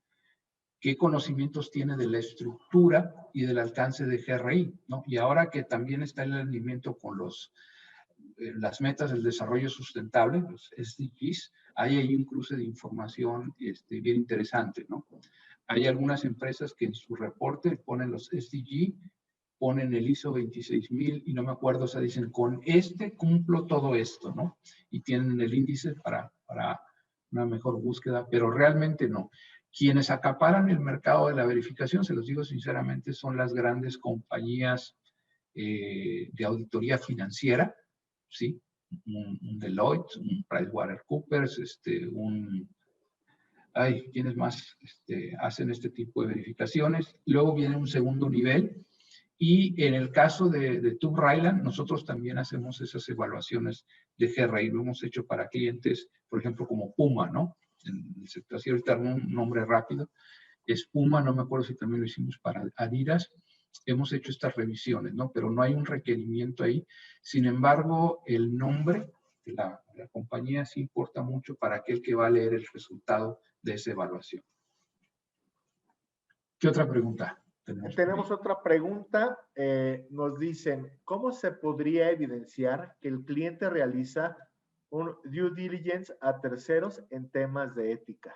qué conocimientos tiene de la estructura y del alcance de GRI, ¿no? Y ahora que también está el alineamiento con las metas del desarrollo sustentable, los SDGs, hay un cruce de información bien interesante, ¿no? Hay algunas empresas que en su reporte ponen los SDG, ponen el ISO 26000 y no me acuerdo, o sea, dicen, con cumplo todo esto, ¿no? Y tienen el índice para una mejor búsqueda, pero realmente no. Quienes acaparan el mercado de la verificación, se los digo sinceramente, son las grandes compañías de auditoría financiera, ¿sí? Un Deloitte, un PricewaterhouseCoopers, ¿quiénes más hacen este tipo de verificaciones? Luego viene un segundo nivel, y en el caso de Tube Ryland, nosotros también hacemos esas evaluaciones de GRI. Lo hemos hecho para clientes, por ejemplo, como Puma, ¿no? En el sector, así ahorita un nombre rápido, es Puma, no me acuerdo si también lo hicimos para Adidas. Hemos hecho estas revisiones, ¿no? Pero no hay un requerimiento ahí. Sin embargo, el nombre de la compañía sí importa mucho para aquel que va a leer el resultado de esa evaluación. ¿Qué otra pregunta tenemos? Tenemos otra pregunta. Nos dicen, ¿cómo se podría evidenciar que el cliente realiza un due diligence a terceros en temas de ética?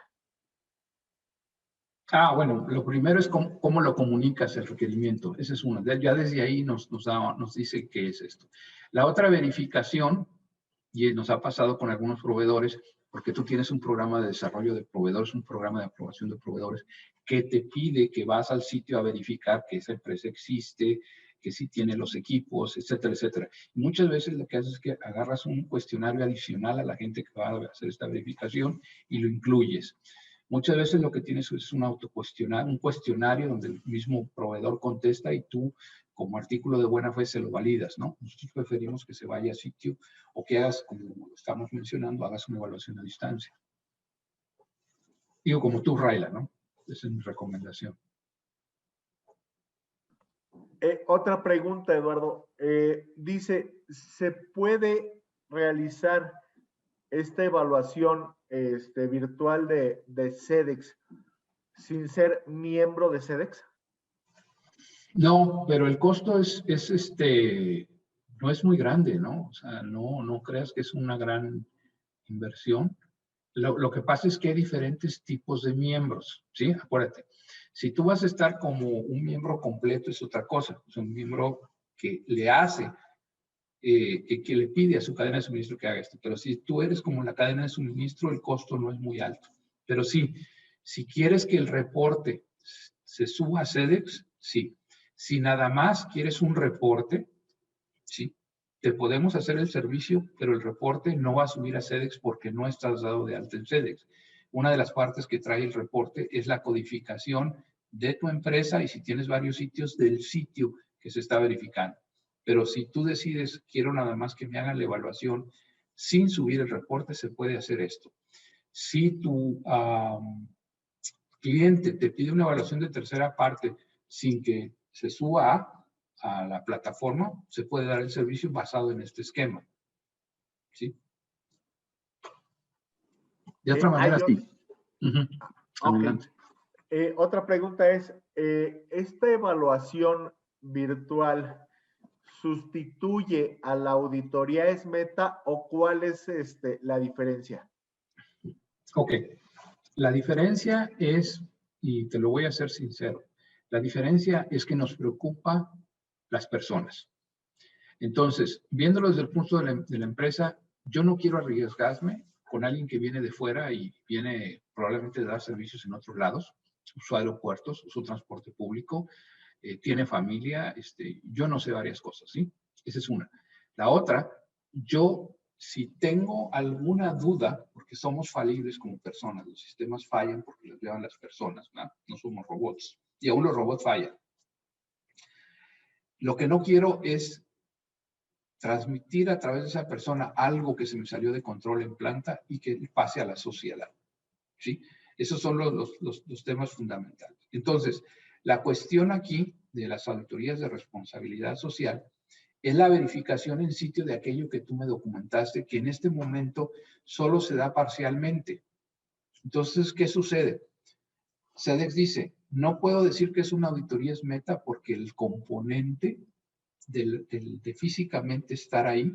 Bueno, lo primero es cómo lo comunicas el requerimiento. Esa es una. Ya desde ahí nos dice qué es esto. La otra verificación, y nos ha pasado con algunos proveedores, porque tú tienes un programa de desarrollo de proveedores, un programa de aprobación de proveedores, que te pide que vas al sitio a verificar que esa empresa existe, que sí tiene los equipos, etcétera, etcétera. Y muchas veces lo que haces es que agarras un cuestionario adicional a la gente que va a hacer esta verificación y lo incluyes. Muchas veces lo que tienes es un cuestionario donde el mismo proveedor contesta y tú, como artículo de buena fe, se lo validas, ¿no? Nosotros preferimos que se vaya a sitio o que hagas, como estamos mencionando, hagas una evaluación a distancia. Digo, como tú, Raila, ¿no? Esa es mi recomendación. Otra pregunta, Eduardo. Dice, ¿se puede realizar esta evaluación virtual de CEDEX sin ser miembro de CEDEX? No, pero el costo no es muy grande, ¿no? O sea, no creas que es una gran inversión. Lo que pasa es que hay diferentes tipos de miembros, ¿sí? Acuérdate, si tú vas a estar como un miembro completo es otra cosa, es un miembro que le hace, que le pide a su cadena de suministro que haga esto, pero si tú eres como la cadena de suministro, el costo no es muy alto. Pero sí, si quieres que el reporte se suba a CEDEX, sí. Si nada más quieres un reporte, sí, te podemos hacer el servicio, pero el reporte no va a subir a CEDEX porque no estás dado de alta en CEDEX. Una de las partes que trae el reporte es la codificación de tu empresa y si tienes varios sitios, del sitio que se está verificando. Pero si tú decides, quiero nada más que me hagan la evaluación sin subir el reporte, se puede hacer esto. Si tu cliente te pide una evaluación de tercera parte sin que se suba a la plataforma, se puede dar el servicio basado en este esquema. ¿Sí? De otra manera, sí. Adelante. Otra pregunta es, ¿esta evaluación virtual sustituye a la auditoría ESMETA o cuál es la diferencia? Ok. La diferencia es, y te lo voy a ser sincero, la diferencia es que nos preocupa las personas. Entonces, viéndolo desde el punto de la empresa, yo no quiero arriesgarme con alguien que viene de fuera y viene probablemente a dar servicios en otros lados, usó aeropuertos, usó transporte público, tiene familia, yo no sé varias cosas, ¿sí? Esa es una. La otra, yo si tengo alguna duda, porque somos falibles como personas, los sistemas fallan porque los llevan las personas, ¿no? No somos robots, y aún los robots fallan. Lo que no quiero es transmitir a través de esa persona algo que se me salió de control en planta y que pase a la sociedad. ¿sí? Esos son los temas fundamentales. Entonces, la cuestión aquí de las auditorías de responsabilidad social es la verificación en sitio de aquello que tú me documentaste, que en este momento solo se da parcialmente. Entonces, ¿qué sucede? SEDEX dice, no puedo decir que es una auditoría SMETA porque el componente de físicamente estar ahí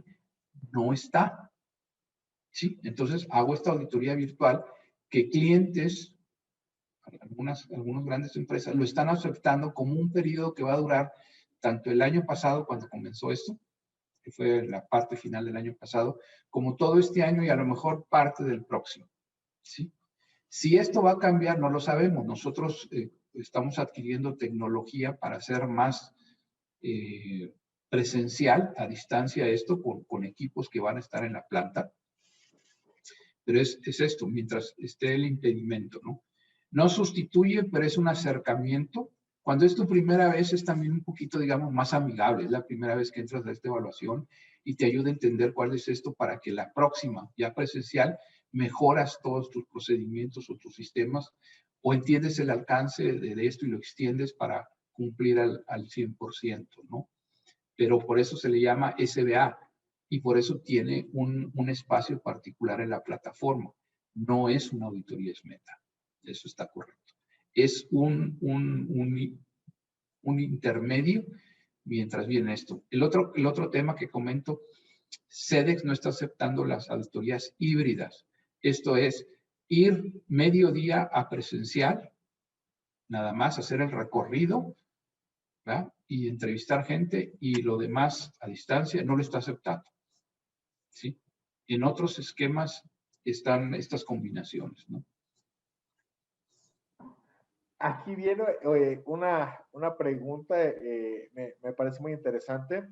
no está. ¿Sí? Entonces, hago esta auditoría virtual que clientes, algunas grandes empresas, lo están aceptando como un periodo que va a durar tanto el año pasado, cuando comenzó esto, que fue la parte final del año pasado, como todo este año y a lo mejor parte del próximo. ¿Sí? Si esto va a cambiar, no lo sabemos. Nosotros estamos adquiriendo tecnología para hacer más presencial, a distancia, esto con equipos que van a estar en la planta. Pero es esto, mientras esté el impedimento, ¿no? No sustituye, pero es un acercamiento. Cuando es tu primera vez, es también un poquito, digamos, más amigable. Es la primera vez que entras a esta evaluación y te ayuda a entender cuál es esto para que la próxima, ya presencial, mejoras todos tus procedimientos o tus sistemas o entiendes el alcance de esto y lo extiendes para cumplir al 100%, ¿no? Pero por eso se le llama SBA y por eso tiene un espacio particular en la plataforma. No es una auditoría SMETA. Eso está correcto. Es un intermedio mientras viene esto. El otro tema que comento, SEDEX no está aceptando las auditorías híbridas. Esto es ir mediodía a presencial, nada más hacer el recorrido, ¿verdad? Y entrevistar gente y lo demás a distancia no lo está aceptando. ¿Sí? En otros esquemas están estas combinaciones, ¿no? Aquí viene una pregunta, me parece muy interesante.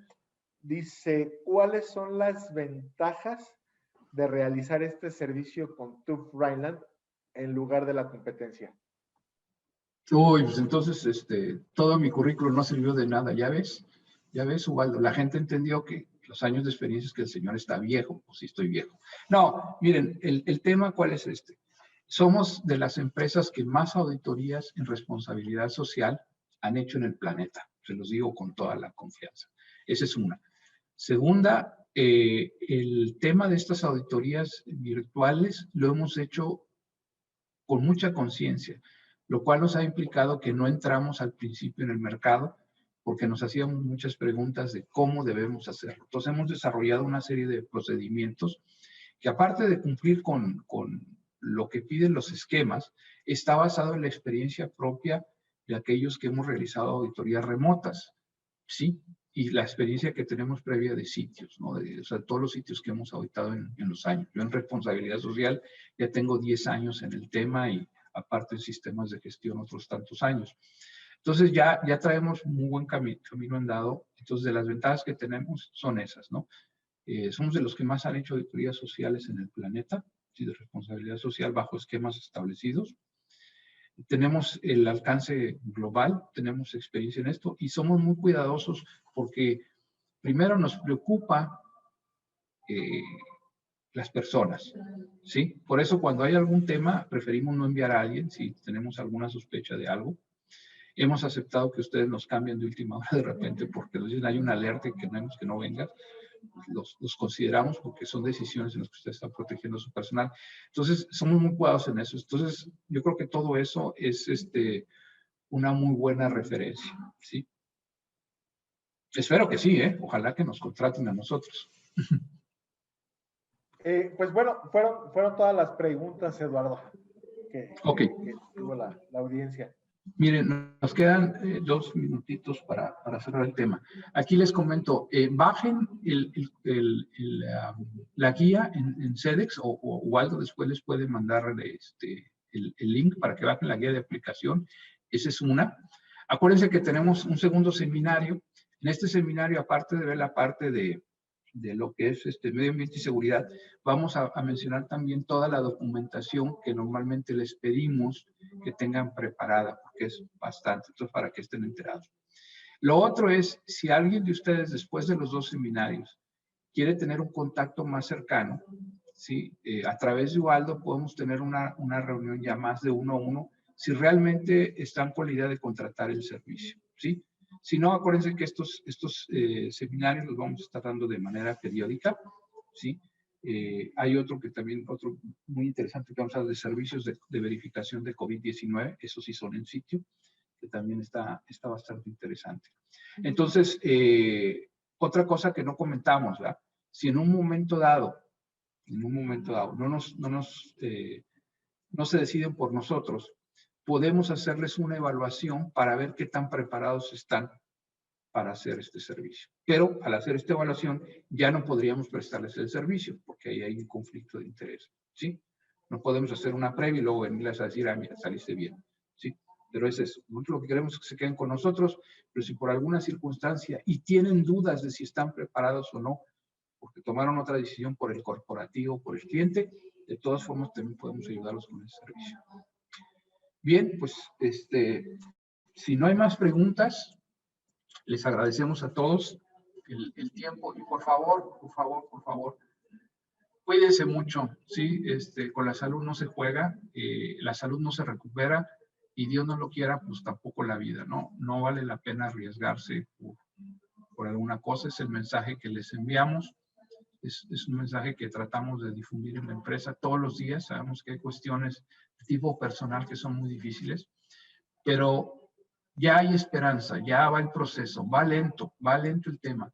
Dice, ¿cuáles son las ventajas de realizar este servicio con TÜV Rheinland en lugar de la competencia? Uy, pues entonces todo mi currículum no sirvió de nada, ¿ya ves, Ubaldo? La gente entendió que los años de experiencia es que el señor está viejo, pues sí estoy viejo. No, miren, el tema, ¿cuál es este? Somos de las empresas que más auditorías en responsabilidad social han hecho en el planeta. Se los digo con toda la confianza. Esa es una. Segunda, el tema de estas auditorías virtuales lo hemos hecho con mucha conciencia, lo cual nos ha implicado que no entramos al principio en el mercado porque nos hacíamos muchas preguntas de cómo debemos hacerlo. Entonces hemos desarrollado una serie de procedimientos que, aparte de cumplir con lo que piden los esquemas, está basado en la experiencia propia de aquellos que hemos realizado auditorías remotas, ¿sí? Y la experiencia que tenemos previa de sitios, ¿no? O sea, todos los sitios que hemos auditado en los años. Yo en responsabilidad social ya tengo 10 años en el tema y aparte en sistemas de gestión otros tantos años. Entonces ya traemos muy buen camino andado. Entonces de las ventajas que tenemos son esas, ¿no? Somos de los que más han hecho auditorías sociales en el planeta, ¿sí? De responsabilidad social bajo esquemas establecidos. Tenemos el alcance global, tenemos experiencia en esto y somos muy cuidadosos porque primero nos preocupa las personas, ¿sí? Por eso cuando hay algún tema preferimos no enviar a alguien si tenemos alguna sospecha de algo. Hemos aceptado que ustedes nos cambien de última hora de repente porque nos dicen hay una alerta y queremos que no vengan. Los consideramos porque son decisiones en las que ustedes están protegiendo a su personal. Entonces, somos muy cuidadosos en eso. Entonces, yo creo que todo eso es una muy buena referencia, ¿sí? Espero que sí, ¿eh? Ojalá que nos contraten a nosotros. Pues bueno, fueron todas las preguntas, Eduardo, que tuvo la audiencia. Miren, nos quedan 2 minutitos para cerrar el tema. Aquí les comento, bajen la guía en SEDEX o algo después les puede mandar el link para que bajen la guía de aplicación. Esa es una. Acuérdense que tenemos un segundo seminario. En este seminario, aparte de ver la parte de lo que es medio ambiente y seguridad, vamos a mencionar también toda la documentación que normalmente les pedimos que tengan preparada, porque es bastante, entonces para que estén enterados. Lo otro es, si alguien de ustedes después de los 2 seminarios quiere tener un contacto más cercano, ¿sí? A través de Ubaldo podemos tener una reunión ya más de 1 a 1 si realmente están con la idea de contratar el servicio, ¿sí? Si no, acuérdense que estos seminarios los vamos a estar dando de manera periódica, ¿sí? Hay otro muy interesante que vamos a hablar de servicios de verificación de COVID-19, esos sí son en sitio, que también está bastante interesante. Entonces, otra cosa que no comentamos, ¿verdad? Si en un momento dado no se deciden por nosotros, podemos hacerles una evaluación para ver qué tan preparados están para hacer este servicio. Pero al hacer esta evaluación ya no podríamos prestarles el servicio porque ahí hay un conflicto de interés, ¿sí? No podemos hacer una previa y luego venirles a decir, mira, saliste bien, ¿sí? Pero es eso. Nosotros lo que queremos es que se queden con nosotros, pero si por alguna circunstancia y tienen dudas de si están preparados o no, porque tomaron otra decisión por el corporativo, por el cliente, de todas formas también podemos ayudarlos con ese servicio. Bien, pues si no hay más preguntas, les agradecemos a todos el tiempo y por favor, cuídense mucho, ¿sí? Con la salud no se juega, la salud no se recupera y Dios no lo quiera, pues tampoco la vida, ¿no? No vale la pena arriesgarse por alguna cosa, es el mensaje que les enviamos. Es un mensaje que tratamos de difundir en la empresa todos los días. Sabemos que hay cuestiones de tipo personal que son muy difíciles, pero ya hay esperanza, ya va el proceso, va lento el tema,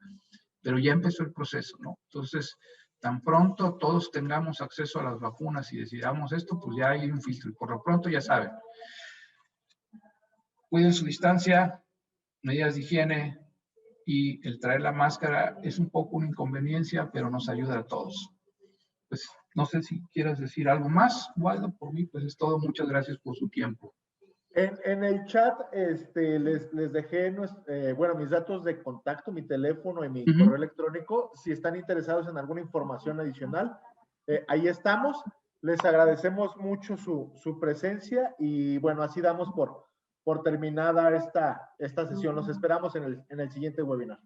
pero ya empezó el proceso, ¿no? Entonces, tan pronto todos tengamos acceso a las vacunas y decidamos esto, pues ya hay un filtro. Y por lo pronto ya saben, cuiden su distancia, medidas de higiene, y el traer la máscara es un poco una inconveniencia, pero nos ayuda a todos. Pues no sé si quieres decir algo más, Waldo. Por mí, pues es todo. Muchas gracias por su tiempo. En el chat les dejé mis datos de contacto, mi teléfono y mi correo electrónico. Si están interesados en alguna información adicional, ahí estamos. Les agradecemos mucho su presencia y bueno, así damos por terminada esta sesión. Los esperamos en el siguiente webinar.